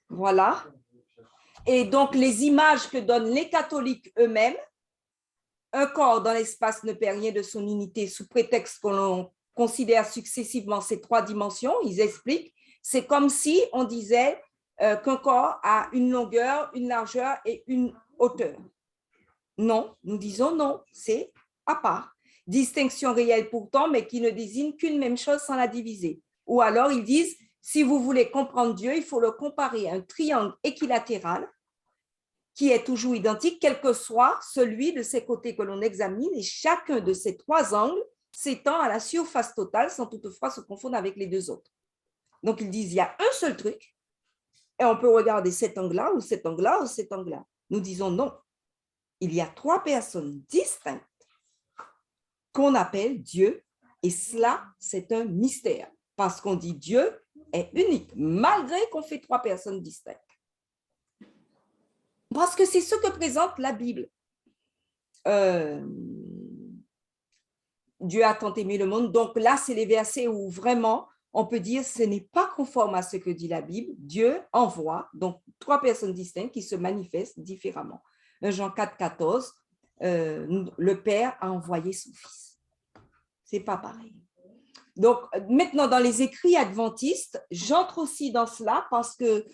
Voilà. Et donc, les images que donnent les catholiques eux-mêmes, un corps dans l'espace ne perd rien de son unité sous prétexte qu'on considère successivement ces trois dimensions. Ils expliquent, c'est comme si on disait qu'un corps a une longueur, une largeur et une hauteur. Non, nous disons non, c'est à part. Distinction réelle pourtant, mais qui ne désigne qu'une même chose sans la diviser. Ou alors, ils disent, si vous voulez comprendre Dieu, il faut le comparer à un triangle équilatéral qui est toujours identique, quel que soit celui de ses côtés que l'on examine, et chacun de ces trois angles s'étend à la surface totale sans toutefois se confondre avec les deux autres. Donc, ils disent, il y a un seul truc, et on peut regarder cet angle-là, ou cet angle-là, ou cet angle-là. Nous disons non. Il y a trois personnes distinctes qu'on appelle Dieu, et cela, c'est un mystère, parce qu'on dit Dieu est unique, malgré qu'on fait trois personnes distinctes. Parce que c'est ce que présente la Bible. Dieu a tant aimé le monde. Donc là, c'est les versets où vraiment, on peut dire ce n'est pas conforme à ce que dit la Bible. Dieu envoie, donc trois personnes distinctes qui se manifestent différemment. Jean 4, 14, le Père a envoyé son Fils. Ce n'est pas pareil. Donc, maintenant, dans les écrits adventistes, j'entre aussi dans cela parce que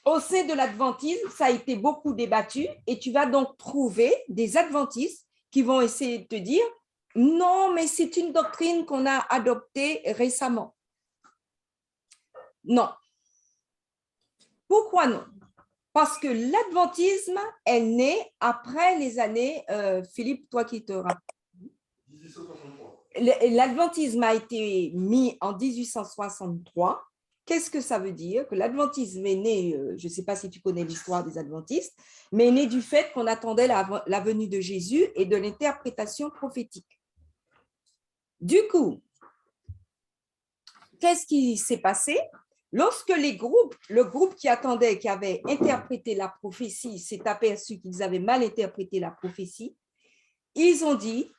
au sein de l'adventisme, ça a été beaucoup débattu et tu vas donc trouver des adventistes qui vont essayer de te dire « Non, mais c'est une doctrine qu'on a adoptée récemment. » Non. Pourquoi non? Parce que l'adventisme est né après les années, Philippe, toi qui te rappelles. L'adventisme a été mis en 1863. Qu'est-ce que ça veut dire? Que l'adventisme est né, je ne sais pas si tu connais l'histoire des adventistes, mais est né du fait qu'on attendait la venue de Jésus et de l'interprétation prophétique. Du coup, qu'est-ce qui s'est passé? Lorsque le groupe qui attendait, qui avait interprété la prophétie, s'est aperçu qu'ils avaient mal interprété la prophétie, ils ont dit,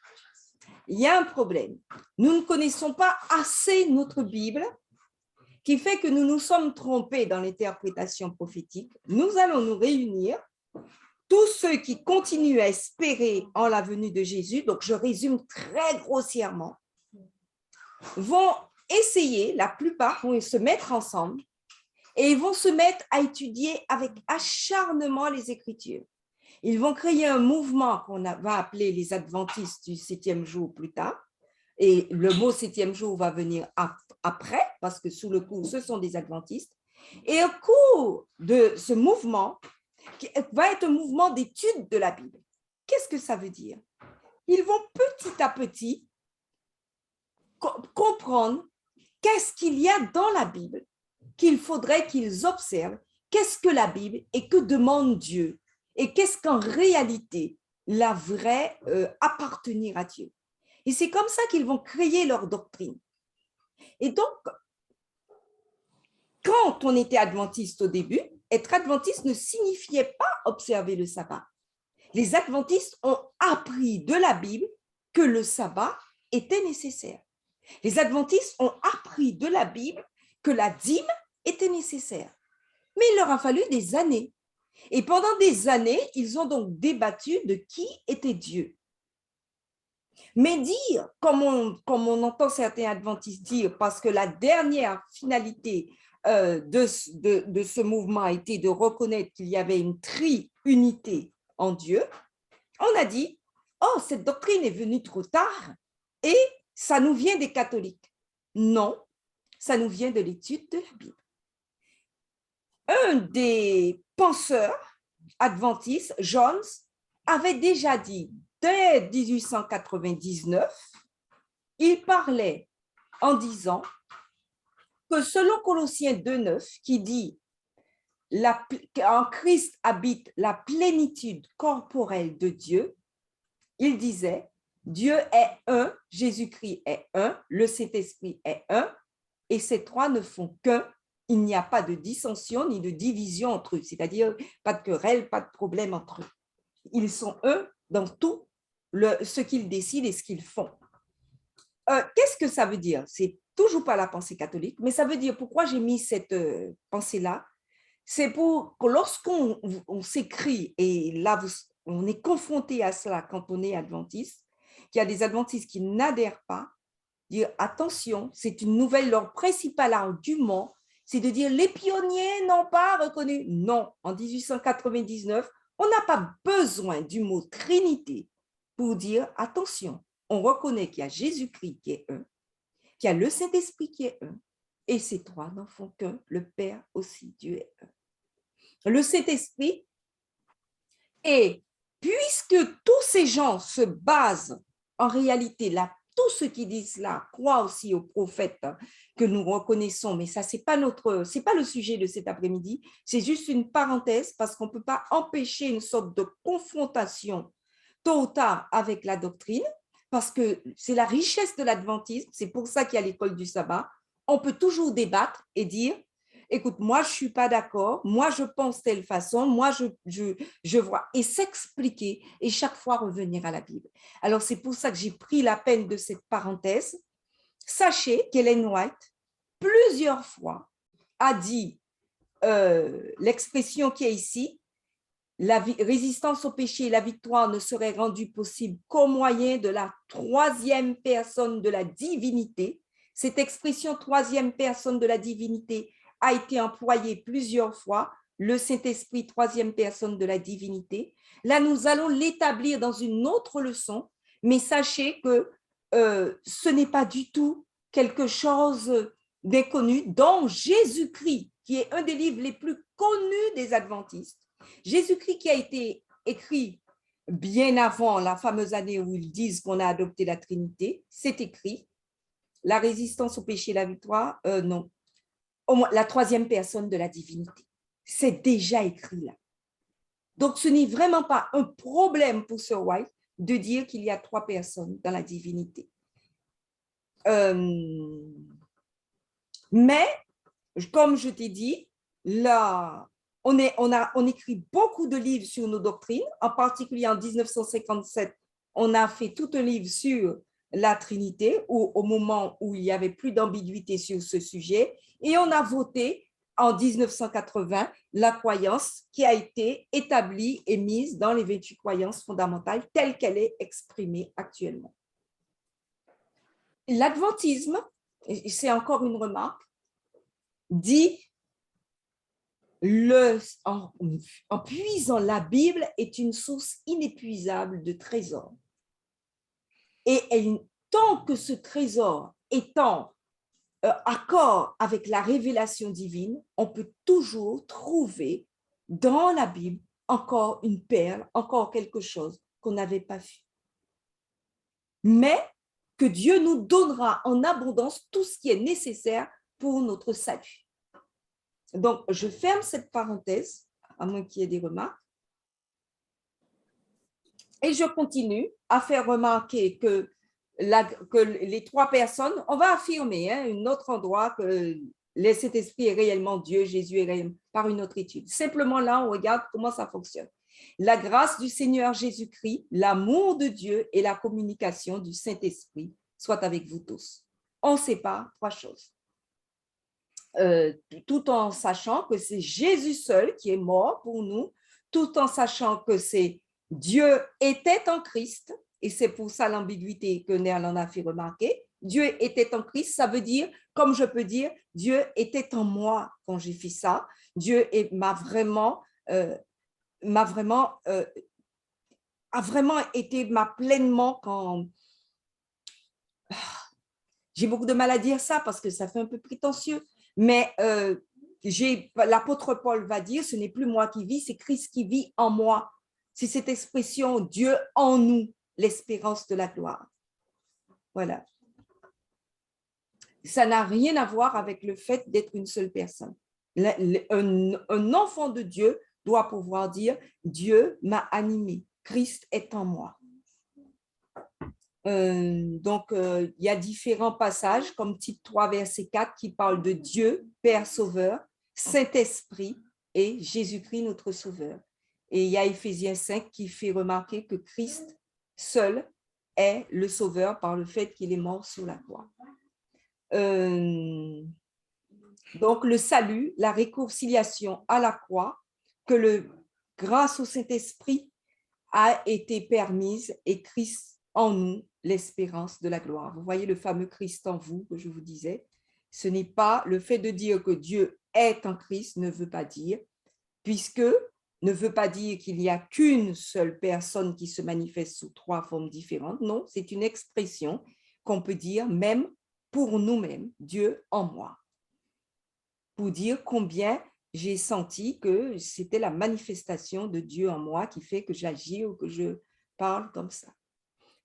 il y a un problème. Nous ne connaissons pas assez notre Bible, qui fait que nous nous sommes trompés dans l'interprétation prophétique. Nous allons nous réunir, tous ceux qui continuent à espérer en la venue de Jésus, donc je résume très grossièrement, vont essayer, la plupart vont se mettre ensemble et ils vont se mettre à étudier avec acharnement les Écritures. Ils vont créer un mouvement qu'on va appeler les adventistes du 7e jour plus tard. Et le mot 7e jour va venir après, parce que sous le coup, ce sont des adventistes. Et au cours de ce mouvement, qui va être un mouvement d'étude de la Bible. Qu'est-ce que ça veut dire? Ils vont petit à petit comprendre qu'est-ce qu'il y a dans la Bible qu'il faudrait qu'ils observent, qu'est-ce que la Bible et que demande Dieu, et qu'est-ce qu'en réalité la vraie appartenir à Dieu. Et c'est comme ça qu'ils vont créer leur doctrine. Et donc, quand on était adventiste au début, être adventiste ne signifiait pas observer le sabbat. Les adventistes ont appris de la Bible que le sabbat était nécessaire. Les adventistes ont appris de la Bible que la dîme était nécessaire. Mais il leur a fallu des années. Et pendant des années, ils ont donc débattu de qui était Dieu. Mais dire, comme on entend certains adventistes dire, parce que la dernière finalité de ce mouvement a été de reconnaître qu'il y avait une triunité en Dieu, on a dit, oh, cette doctrine est venue trop tard et ça nous vient des catholiques. Non, ça nous vient de l'étude de la Bible. Un des penseurs adventistes, Jones, avait déjà dit, dès 1899, il parlait en disant que selon Colossiens 2,9, qui dit qu'en Christ habite la plénitude corporelle de Dieu, il disait Dieu est un, Jésus-Christ est un, le Saint-Esprit est un, et ces trois ne font qu'un. Il n'y a pas de dissension ni de division entre eux, c'est-à-dire pas de querelle, pas de problème entre eux. Ils sont un dans tout ce qu'ils décident et ce qu'ils font. Qu'est-ce que ça veut dire? C'est toujours pas la pensée catholique, mais ça veut dire pourquoi j'ai mis cette pensée-là. C'est pour que lorsqu'on s'écrit, et là on est confronté à cela quand on est adventiste, qu'il y a des adventistes qui n'adhèrent pas, dire attention, c'est une nouvelle, leur principal argument, c'est de dire les pionniers n'ont pas reconnu. Non, en 1899, on n'a pas besoin du mot Trinité pour dire attention, on reconnaît qu'il y a Jésus-Christ qui est un, qu'il y a le Saint-Esprit qui est un, et ces trois n'en font qu'un, le Père aussi, Dieu est un. Le Saint-Esprit, et puisque tous ces gens se basent en réalité là, tous ceux qui disent là croient aussi aux prophètes que nous reconnaissons, mais ça, c'est pas le sujet de cet après-midi, c'est juste une parenthèse parce qu'on ne peut pas empêcher une sorte de confrontation tôt ou tard avec la doctrine, parce que c'est la richesse de l'adventisme, c'est pour ça qu'il y a l'école du sabbat. On peut toujours débattre et dire, écoute, moi, je ne suis pas d'accord, moi, je pense telle façon, moi, je vois, et s'expliquer, et chaque fois revenir à la Bible. Alors, c'est pour ça que j'ai pris la peine de cette parenthèse. Sachez qu'Ellen White, plusieurs fois, a dit l'expression qui est ici, la résistance au péché et la victoire ne seraient rendues possibles qu'au moyen de la troisième personne de la divinité. Cette expression troisième personne de la divinité a été employée plusieurs fois, le Saint-Esprit, troisième personne de la divinité. Là, nous allons l'établir dans une autre leçon, mais sachez que ce n'est pas du tout quelque chose d'inconnu dont Jésus-Christ, qui est un des livres les plus connus des adventistes, Jésus-Christ qui a été écrit bien avant la fameuse année où ils disent qu'on a adopté la Trinité, c'est écrit, la résistance au péché et la victoire, non, au moins la troisième personne de la divinité. C'est déjà écrit là. Donc, ce n'est vraiment pas un problème pour Sir White de dire qu'il y a trois personnes dans la divinité. Mais, comme je t'ai dit, là, on écrit beaucoup de livres sur nos doctrines. En particulier, en 1957, on a fait tout un livre sur la Trinité, au moment où il n'y avait plus d'ambiguïté sur ce sujet. Et on a voté en 1980 la croyance qui a été établie et mise dans les 28 croyances fondamentales telle qu'elle est exprimée actuellement. L'adventisme, et c'est encore une remarque, dit en puisant la Bible est une source inépuisable de trésors. Et tant que ce trésor est en accord avec la révélation divine, on peut toujours trouver dans la Bible encore une perle, encore quelque chose qu'on n'avait pas vu. Mais que Dieu nous donnera en abondance tout ce qui est nécessaire pour notre salut. Donc, je ferme cette parenthèse, à moins qu'il y ait des remarques. Et je continue à faire remarquer que les trois personnes, on va affirmer, un autre endroit que le Saint-Esprit est réellement Dieu, Jésus est réellement, par une autre étude. Simplement là, on regarde comment ça fonctionne. La grâce du Seigneur Jésus-Christ, l'amour de Dieu et la communication du Saint-Esprit soient avec vous tous. On sépare trois choses. Tout en sachant que c'est Jésus seul qui est mort pour nous, tout en sachant que c'est Dieu était en Christ, et c'est pour ça l'ambiguïté que Nerland a fait remarquer. Dieu était en Christ, ça veut dire, comme je peux dire, Dieu était en moi quand j'ai fait ça. Dieu a vraiment été pleinement quand... J'ai beaucoup de mal à dire ça parce que ça fait un peu prétentieux, mais l'apôtre Paul va dire, ce n'est plus moi qui vis, c'est Christ qui vit en moi. C'est cette expression Dieu en nous, l'espérance de la gloire. Voilà. Ça n'a rien à voir avec le fait d'être une seule personne. Un enfant de Dieu doit pouvoir dire Dieu m'a animé, Christ est en moi. Donc, il y a différents passages, comme Tite 3, verset 4, qui parlent de Dieu, Père Sauveur, Saint-Esprit et Jésus-Christ, notre Sauveur. Et il y a Éphésiens 5 qui fait remarquer que Christ seul est le Sauveur par le fait qu'il est mort sur la croix. Donc, le salut, la réconciliation à la croix, que grâce au Saint-Esprit a été permise et Christ en nous, l'espérance de la gloire. Vous voyez le fameux Christ en vous que je vous disais. Ce n'est pas le fait de dire que Dieu est en Christ ne veut pas dire, ne veut pas dire qu'il n'y a qu'une seule personne qui se manifeste sous trois formes différentes. Non, c'est une expression qu'on peut dire même pour nous-mêmes, Dieu en moi. Pour dire combien j'ai senti que c'était la manifestation de Dieu en moi qui fait que j'agis ou que je parle comme ça.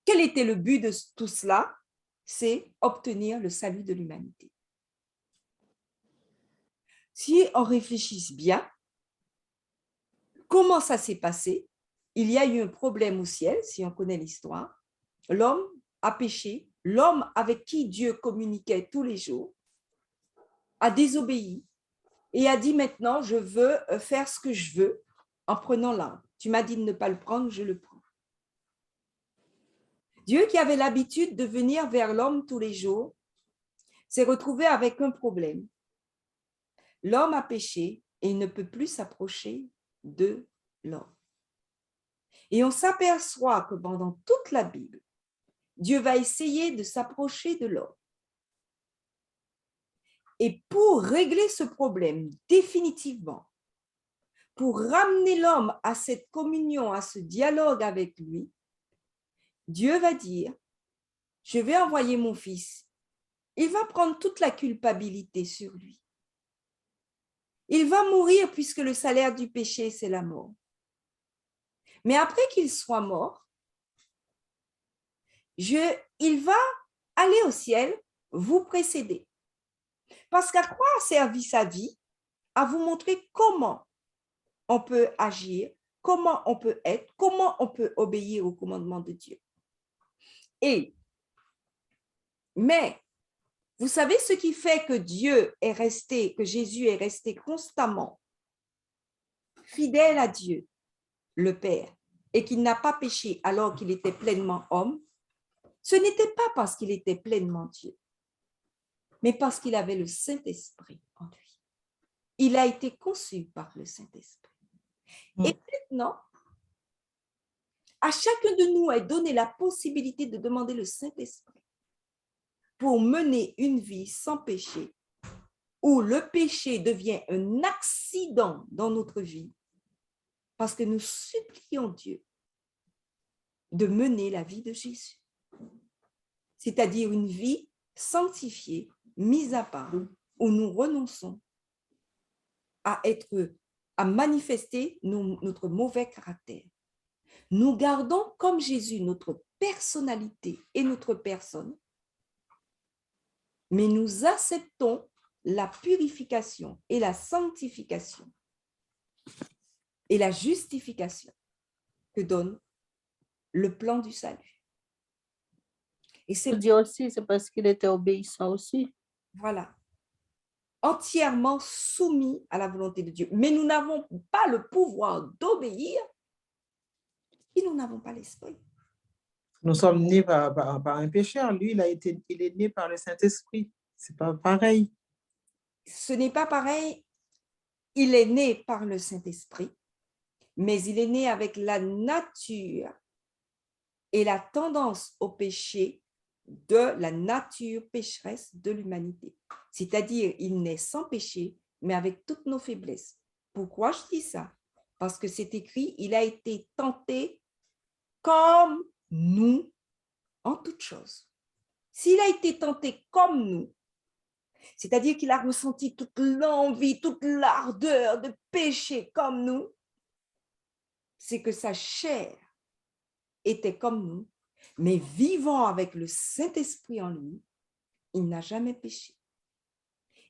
Quel était le but de tout cela? C'est obtenir le salut de l'humanité. Si on réfléchisse bien, comment ça s'est passé? Il y a eu un problème au ciel, si on connaît l'histoire. L'homme a péché, l'homme avec qui Dieu communiquait tous les jours a désobéi et a dit maintenant, je veux faire ce que je veux en prenant l'arbre. Tu m'as dit de ne pas le prendre, je le prends. Dieu qui avait l'habitude de venir vers l'homme tous les jours s'est retrouvé avec un problème. L'homme a péché et il ne peut plus s'approcher de l'homme. Et on s'aperçoit que pendant toute la Bible, Dieu va essayer de s'approcher de l'homme. Et pour régler ce problème définitivement, pour ramener l'homme à cette communion, à ce dialogue avec lui, Dieu va dire, je vais envoyer mon fils. Il va prendre toute la culpabilité sur lui. Il va mourir puisque le salaire du péché, c'est la mort. Mais après qu'il soit mort, il va aller au ciel, vous précéder. Parce qu'à quoi a servi sa vie? À vous montrer comment on peut agir, comment on peut être, comment on peut obéir au commandement de Dieu. Mais, vous savez ce qui fait que que Jésus est resté constamment fidèle à Dieu, le Père, et qu'il n'a pas péché alors qu'il était pleinement homme? Ce n'était pas parce qu'il était pleinement Dieu, mais parce qu'il avait le Saint-Esprit en lui. Il a été conçu par le Saint-Esprit. Et maintenant, à chacun de nous est donné la possibilité de demander le Saint-Esprit pour mener une vie sans péché, où le péché devient un accident dans notre vie, parce que nous supplions Dieu de mener la vie de Jésus, c'est-à-dire une vie sanctifiée, mise à part, où nous renonçons à manifester notre mauvais caractère. Nous gardons comme Jésus notre personnalité et notre personne, mais nous acceptons la purification et la sanctification et la justification que donne le plan du salut. Et c'est Dire aussi, c'est parce qu'il était obéissant aussi. Voilà. Entièrement soumis à la volonté de Dieu. Mais nous n'avons pas le pouvoir d'obéir et nous n'avons pas l'esprit. Nous sommes nés par un pécheur. Lui, il est né par le Saint-Esprit. C'est pas pareil. Ce n'est pas pareil. Il est né par le Saint-Esprit, mais il est né avec la nature et la tendance au péché de la nature pécheresse de l'humanité. C'est-à-dire, il naît sans péché, mais avec toutes nos faiblesses. Pourquoi je dis ça? Parce que c'est écrit, il a été tenté comme nous en toutes choses. S'il a été tenté comme nous, c'est-à-dire qu'il a ressenti toute l'envie, toute l'ardeur de pécher comme nous, c'est que sa chair était comme nous, mais vivant avec le Saint-Esprit en lui, il n'a jamais péché.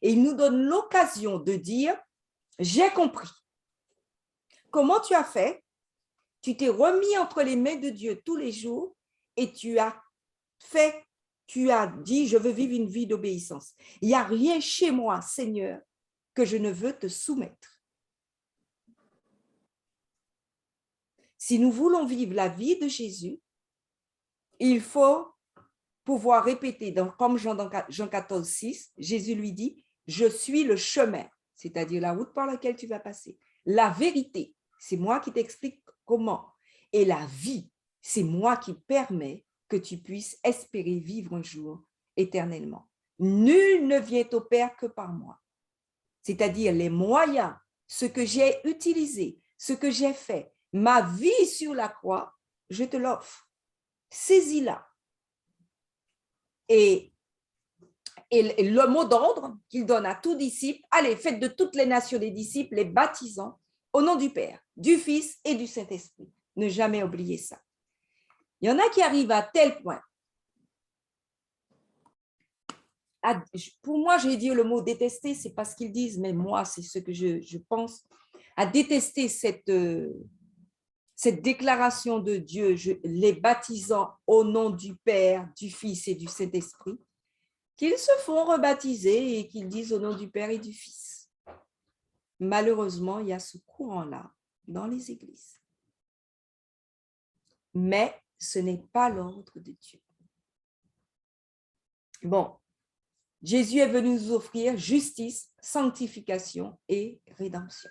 Et il nous donne l'occasion de dire, j'ai compris. Comment tu as fait? Tu t'es remis entre les mains de Dieu tous les jours et tu as dit, je veux vivre une vie d'obéissance. Il n'y a rien chez moi, Seigneur, que je ne veux te soumettre. Si nous voulons vivre la vie de Jésus, il faut pouvoir répéter, comme Jean 14, 6, Jésus lui dit, je suis le chemin, c'est-à-dire la route par laquelle tu vas passer. La vérité, c'est moi qui t'explique comment. Et la vie, c'est moi qui permets que tu puisses espérer vivre un jour éternellement. Nul ne vient au Père que par moi. C'est-à-dire les moyens, ce que j'ai utilisé, ce que j'ai fait, ma vie sur la croix, je te l'offre. Saisis-la. Et le mot d'ordre qu'il donne à tout disciple, allez, faites de toutes les nations des disciples, les baptisant au nom du Père, du Fils et du Saint-Esprit. Ne jamais oublier ça. Il y en a qui arrivent à tel point. Pour moi, je vais dire le mot détester, c'est pas ce qu'ils disent, mais moi, c'est ce que je pense. À détester cette déclaration de Dieu, les baptisant au nom du Père, du Fils et du Saint-Esprit, qu'ils se font rebaptiser et qu'ils disent au nom du Père et du Fils. Malheureusement, il y a ce courant-là dans les églises. Mais ce n'est pas l'ordre de Dieu. Bon, Jésus est venu nous offrir justice, sanctification et rédemption.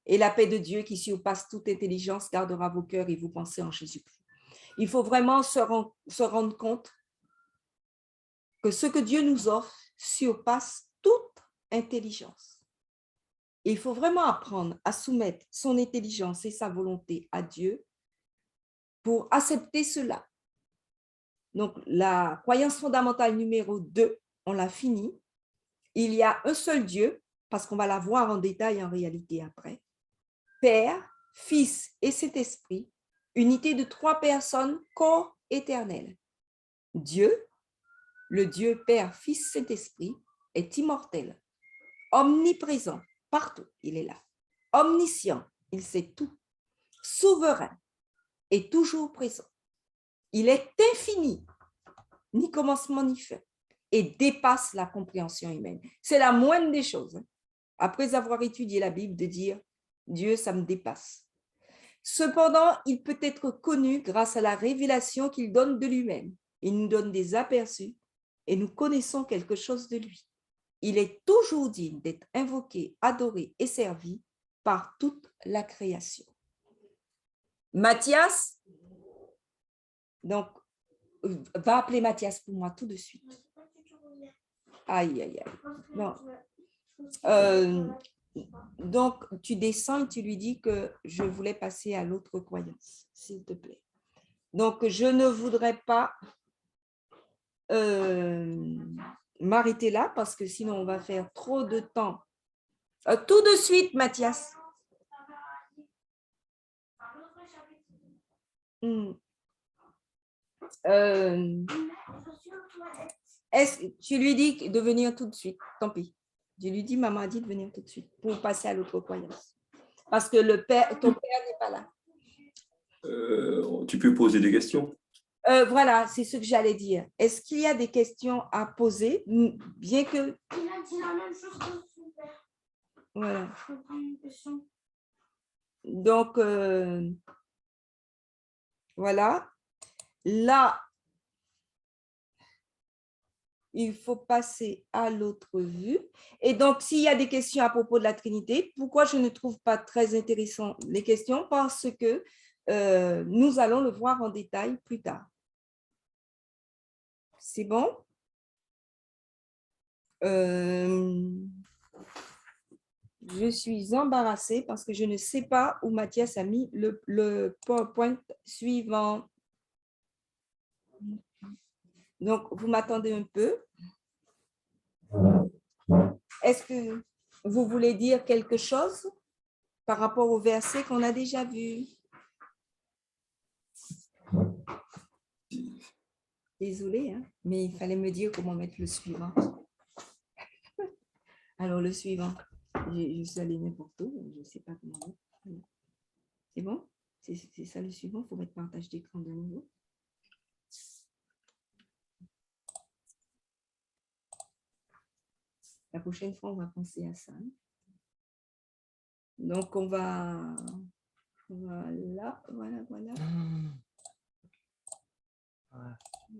Et la paix de Dieu qui surpasse toute intelligence gardera vos cœurs et vos pensées en Jésus-Christ. Il faut vraiment se rendre compte que ce que Dieu nous offre surpasse toute intelligence. Et il faut vraiment apprendre à soumettre son intelligence et sa volonté à Dieu pour accepter cela. Donc, la croyance fondamentale numéro 2, on l'a fini. Il y a un seul Dieu, parce qu'on va la voir en détail en réalité après. Père, Fils et Saint-Esprit, unité de 3 personnes, corps éternel. Dieu, le Dieu Père, Fils, Saint-Esprit, est immortel, omniprésent, partout, il est là. Omniscient, il sait tout. Souverain et toujours présent. Il est infini, ni commencement ni fin, et dépasse la compréhension humaine. C'est la moindre des choses. Après avoir étudié la Bible, de dire Dieu, ça me dépasse. Cependant, il peut être connu grâce à la révélation qu'il donne de lui-même. Il nous donne des aperçus et nous connaissons quelque chose de lui. Il est toujours digne d'être invoqué, adoré et servi par toute la création. Matthias, donc, va appeler Matthias pour moi tout de suite. Aïe, aïe, aïe. Non. Donc, tu descends et tu lui dis que je voulais passer à l'autre croyance, s'il te plaît. Donc, je ne voudrais pas m'arrêter là parce que sinon, on va faire trop de temps. Tout de suite, Matthias. Est-ce que tu lui dis de venir tout de suite? Tant pis. Je lui dis, maman a dit de venir tout de suite pour passer à l'autre croyance. Parce que ton père n'est pas là. Tu peux poser des questions? Voilà, c'est ce que j'allais dire. Est-ce qu'il y a des questions à poser, bien que... Il a dit la même chose que son père. Voilà. Je peux prendre une question. Donc, voilà. Là, il faut passer à l'autre vue. Et donc, s'il y a des questions à propos de la Trinité, pourquoi je ne trouve pas très intéressant les questions? Parce que nous allons le voir en détail plus tard. C'est bon? Je suis embarrassée parce que je ne sais pas où Matthias a mis le PowerPoint suivant. Donc, vous m'attendez un peu. Est-ce que vous voulez dire quelque chose par rapport au verset qu'on a déjà vu? Désolée, hein, mais il fallait me dire comment mettre le suivant. Alors, le suivant, je suis allée n'importe où, je ne sais pas comment mettre. C'est bon? C'est ça le suivant, il faut mettre partage d'écran de nouveau. La prochaine fois, on va penser à ça. Donc, on va... Voilà, voilà, voilà.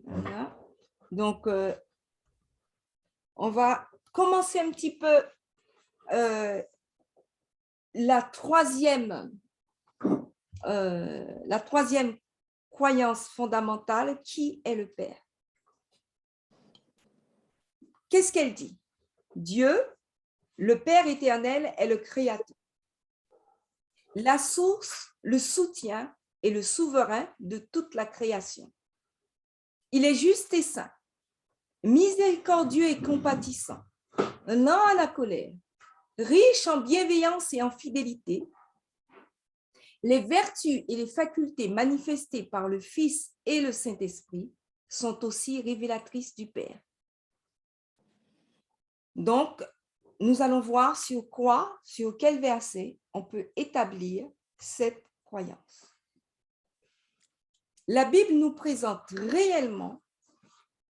Voilà. Donc, on va commencer un petit peu la troisième croyance fondamentale, qui est le Père? Qu'est-ce qu'elle dit? Dieu, le Père éternel, est le Créateur, la source, le soutien et le souverain de toute la création. Il est juste et saint, miséricordieux et compatissant, lent à la colère, riche en bienveillance et en fidélité. Les vertus et les facultés manifestées par le Fils et le Saint-Esprit sont aussi révélatrices du Père. Donc, nous allons voir sur quel verset on peut établir cette croyance. La Bible nous présente réellement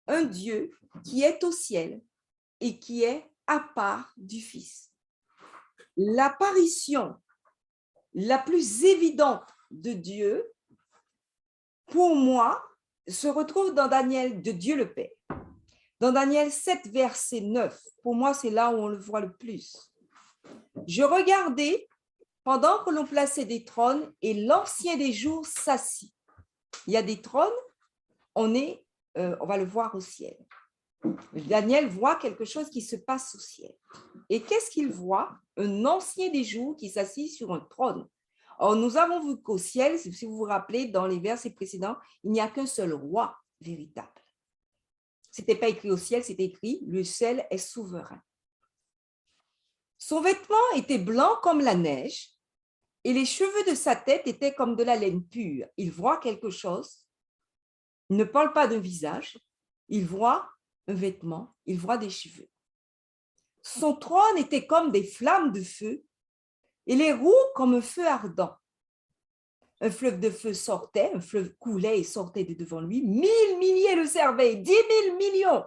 un Dieu qui est au ciel et qui est à part du Fils. L'apparition la plus évidente de Dieu, pour moi, se retrouve dans Daniel, de Dieu le Père. Dans Daniel 7, verset 9, pour moi, c'est là où on le voit le plus. Je regardais pendant que l'on plaçait des trônes et l'ancien des jours s'assit. Il y a des trônes, on va le voir au ciel. Daniel voit quelque chose qui se passe au ciel. Et qu'est-ce qu'il voit? Un ancien des jours qui s'assit sur un trône. Or, nous avons vu qu'au ciel, si vous vous rappelez, dans les versets précédents, il n'y a qu'un seul roi véritable. Ce n'était pas écrit au ciel, c'était écrit « Le ciel est souverain ». Son vêtement était blanc comme la neige et les cheveux de sa tête étaient comme de la laine pure. Il voit quelque chose, il ne parle pas d'un visage, il voit un vêtement, il voit des cheveux. Son trône était comme des flammes de feu et les roues comme un feu ardent. Un fleuve de feu sortait, un fleuve coulait et sortait de devant lui. 1000 milliers le servaient, 10 000 millions.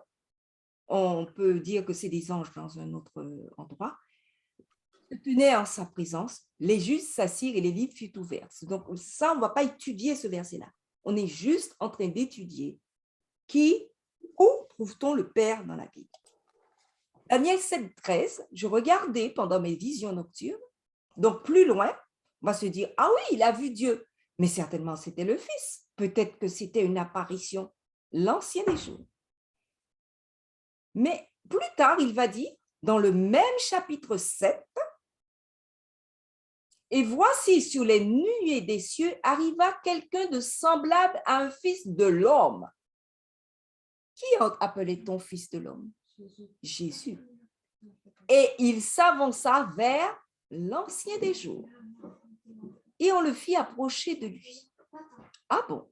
On peut dire que c'est des anges dans un autre endroit. Se tenaient en sa présence, les justes s'assirent et les livres furent ouverts. Donc ça, on ne va pas étudier ce verset-là. On est juste en train d'étudier où trouve-t-on le Père dans la Bible. Daniel 7, 13, je regardais pendant mes visions nocturnes, donc plus loin, on va se dire, ah oui, il a vu Dieu, mais certainement c'était le Fils. Peut-être que c'était une apparition, l'ancien des jours. Mais plus tard, il va dire, dans le même chapitre 7, et voici sur les nuées des cieux arriva quelqu'un de semblable à un fils de l'homme. Qui appelait-on fils de l'homme? Jésus. Et il s'avança vers l'ancien des jours. Et on le fit approcher de lui. Ah bon?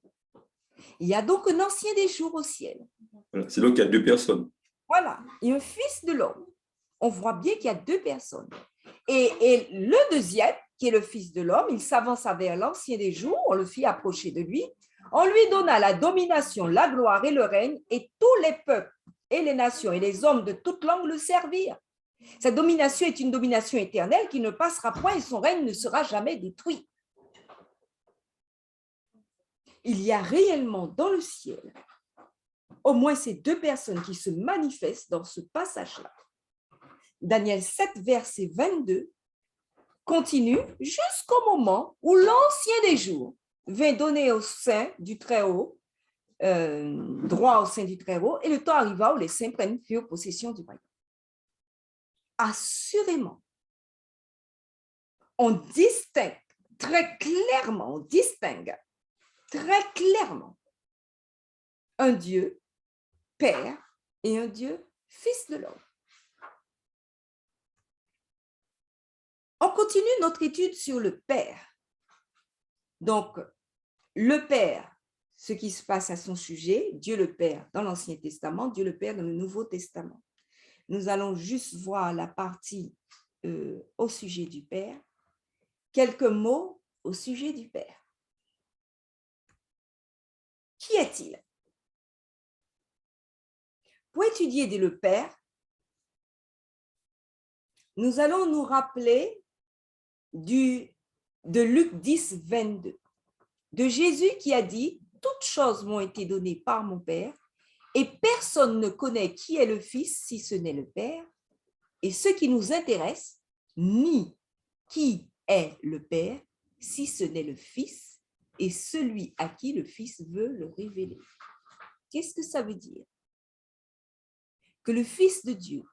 Il y a donc un ancien des jours au ciel. Voilà. C'est donc qu'il y a deux personnes. Voilà, et un fils de l'homme. On voit bien qu'il y a deux personnes. Et le deuxième, qui est le fils de l'homme, il s'avança vers l'ancien des jours, on le fit approcher de lui. On lui donna la domination, la gloire et le règne, et tous les peuples et les nations et les hommes de toute langue le servirent. Cette domination est une domination éternelle qui ne passera point et son règne ne sera jamais détruit. Il y a réellement dans le ciel au moins ces deux personnes qui se manifestent dans ce passage-là. Daniel 7, verset 22, continue jusqu'au moment où l'ancien des jours vint donner au sein du Très-Haut, droit au sein du Très-Haut, et le temps arriva où les saints prirent possession du royaume. Assurément, on distingue très clairement, un Dieu Père et un Dieu Fils de l'homme. On continue notre étude sur le Père. Donc, le Père, ce qui se passe à son sujet, Dieu le Père dans l'Ancien Testament, Dieu le Père dans le Nouveau Testament. Nous allons juste voir la partie au sujet du Père. Quelques mots au sujet du Père. Qui est-il? Pour étudier le Père, nous allons nous rappeler de Luc 10, 22, de Jésus qui a dit « Toutes choses m'ont été données par mon Père, et personne ne connaît qui est le Fils si ce n'est le Père, et ce qui nous intéresse, ni qui est le Père si ce n'est le Fils, et celui à qui le Fils veut le révéler. » Qu'est-ce que ça veut dire? Que le Fils de Dieu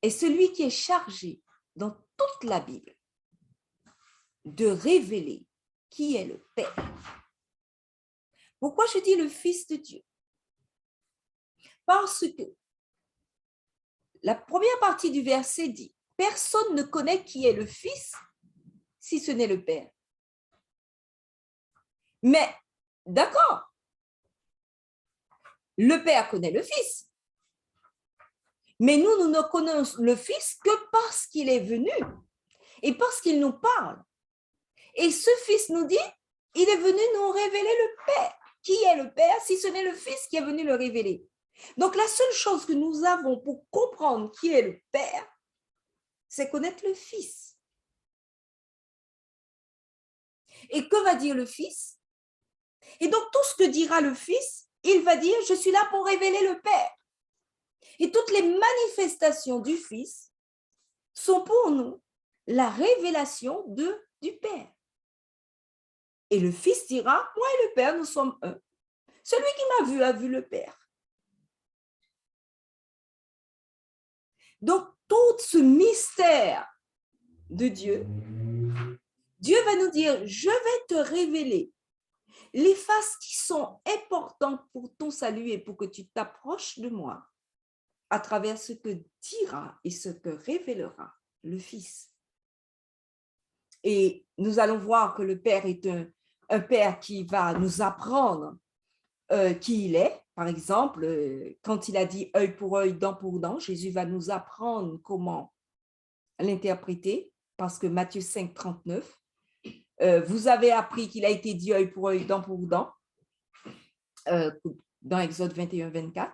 est celui qui est chargé dans toute la Bible de révéler qui est le Père. Pourquoi je dis le Fils de Dieu? Parce que la première partie du verset dit « Personne ne connaît qui est le Fils si ce n'est le Père. » Mais, d'accord, le Père connaît le Fils. Mais nous ne connaissons le Fils que parce qu'il est venu et parce qu'il nous parle. Et ce Fils nous dit, il est venu nous révéler le Père. Qui est le Père si ce n'est le Fils qui est venu le révéler? Donc, la seule chose que nous avons pour comprendre qui est le Père, c'est connaître le Fils. Et que va dire le Fils? Et donc, tout ce que dira le Fils, il va dire, je suis là pour révéler le Père. Et toutes les manifestations du Fils sont pour nous la révélation du Père. Et le Fils dira, moi et le Père, nous sommes un. Celui qui m'a vu a vu le Père. Donc, tout ce mystère de Dieu, Dieu va nous dire, je vais te révéler les phases qui sont importantes pour ton salut et pour que tu t'approches de moi à travers ce que dira et ce que révélera le Fils. Et nous allons voir que le Père est un Père qui va nous apprendre qui il est. Par exemple, quand il a dit œil pour œil, dent pour dent, Jésus va nous apprendre comment l'interpréter, parce que Matthieu 5, 39, vous avez appris qu'il a été dit œil pour œil, dent pour dent, dans Exode 21, 24.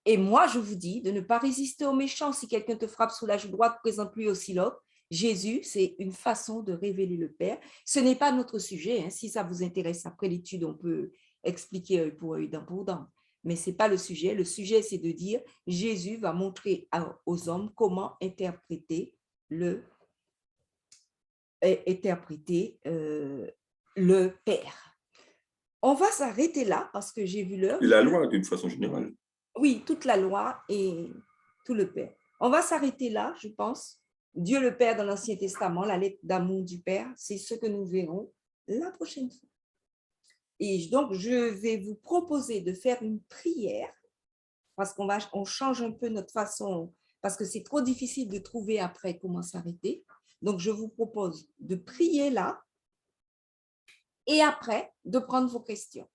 Et moi, je vous dis de ne pas résister aux méchants. Si quelqu'un te frappe sur la joue droite, présente-lui aussi l'autre. Jésus, c'est une façon de révéler le Père. Ce n'est pas notre sujet. Hein. Si ça vous intéresse, après l'étude, on peut expliquer œil pour œil, dent pour dent. Mais ce n'est pas le sujet. Le sujet, c'est de dire Jésus va montrer aux hommes comment interpréter le Père. On va s'arrêter là parce que j'ai vu l'heure. Et la loi, d'une façon générale. Oui, toute la loi et tout le Père. On va s'arrêter là, je pense. Dieu le Père dans l'Ancien Testament, la lettre d'amour du Père, c'est ce que nous verrons la prochaine fois. Et donc, je vais vous proposer de faire une prière parce qu'on change un peu notre façon, parce que c'est trop difficile de trouver après comment s'arrêter. Donc, je vous propose de prier là et après de prendre vos questions.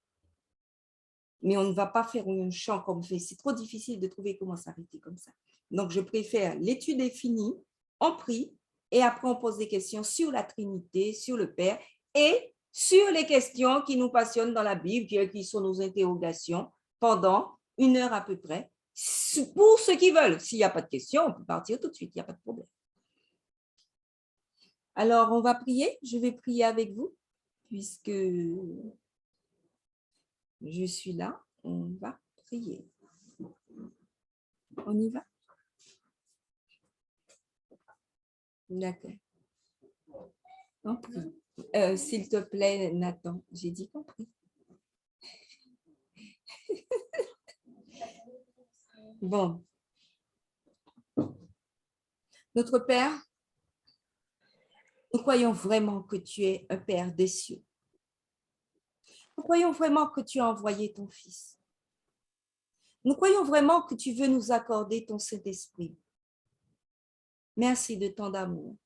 Mais on ne va pas faire un chant comme fait. C'est trop difficile de trouver comment s'arrêter comme ça. Donc, je préfère l'étude est finie, on prie et après on pose des questions sur la Trinité, sur le Père et sur les questions qui nous passionnent dans la Bible, qui sont nos interrogations pendant 1 heure à peu près, pour ceux qui veulent. S'il n'y a pas de questions, on peut partir tout de suite, il n'y a pas de problème. Alors, on va prier. Je vais prier avec vous puisque je suis là. On va prier. On y va? D'accord. On prie. S'il te plaît, Nathan, j'ai dit qu'on prie. Bon. Notre Père, nous croyons vraiment que tu es un Père des cieux. Nous croyons vraiment que tu as envoyé ton Fils. Nous croyons vraiment que tu veux nous accorder ton Saint-Esprit. Merci de tant d'amour.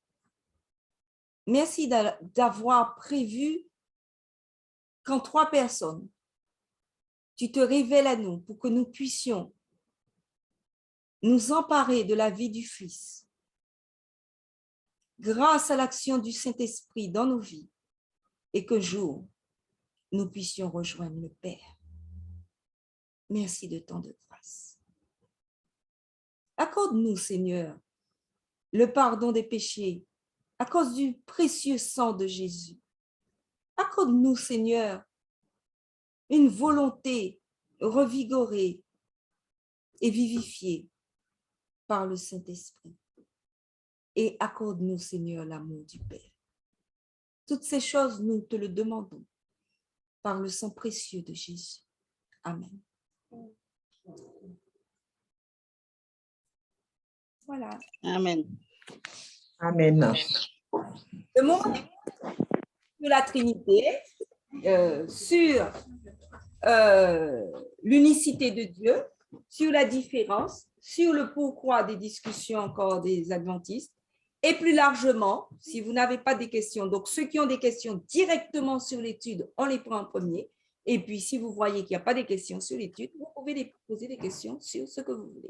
Merci d'avoir prévu qu'en 3 personnes, tu te révèles à nous pour que nous puissions nous emparer de la vie du Fils grâce à l'action du Saint-Esprit dans nos vies et qu'un jour, nous puissions rejoindre le Père. Merci de tant de grâce. Accorde-nous, Seigneur, le pardon des péchés à cause du précieux sang de Jésus. Accorde-nous, Seigneur, une volonté revigorée et vivifiée par le Saint-Esprit. Et accorde-nous, Seigneur, l'amour du Père. Toutes ces choses, nous te le demandons par le sang précieux de Jésus. Amen. Voilà. Amen. Amen. Le mot de la Trinité, sur l'unicité de Dieu, sur la différence, sur le pourquoi des discussions encore des adventistes, et plus largement, si vous n'avez pas des questions, donc ceux qui ont des questions directement sur l'étude, on les prend en premier, et puis si vous voyez qu'il n'y a pas de questions sur l'étude, vous pouvez poser des questions sur ce que vous voulez.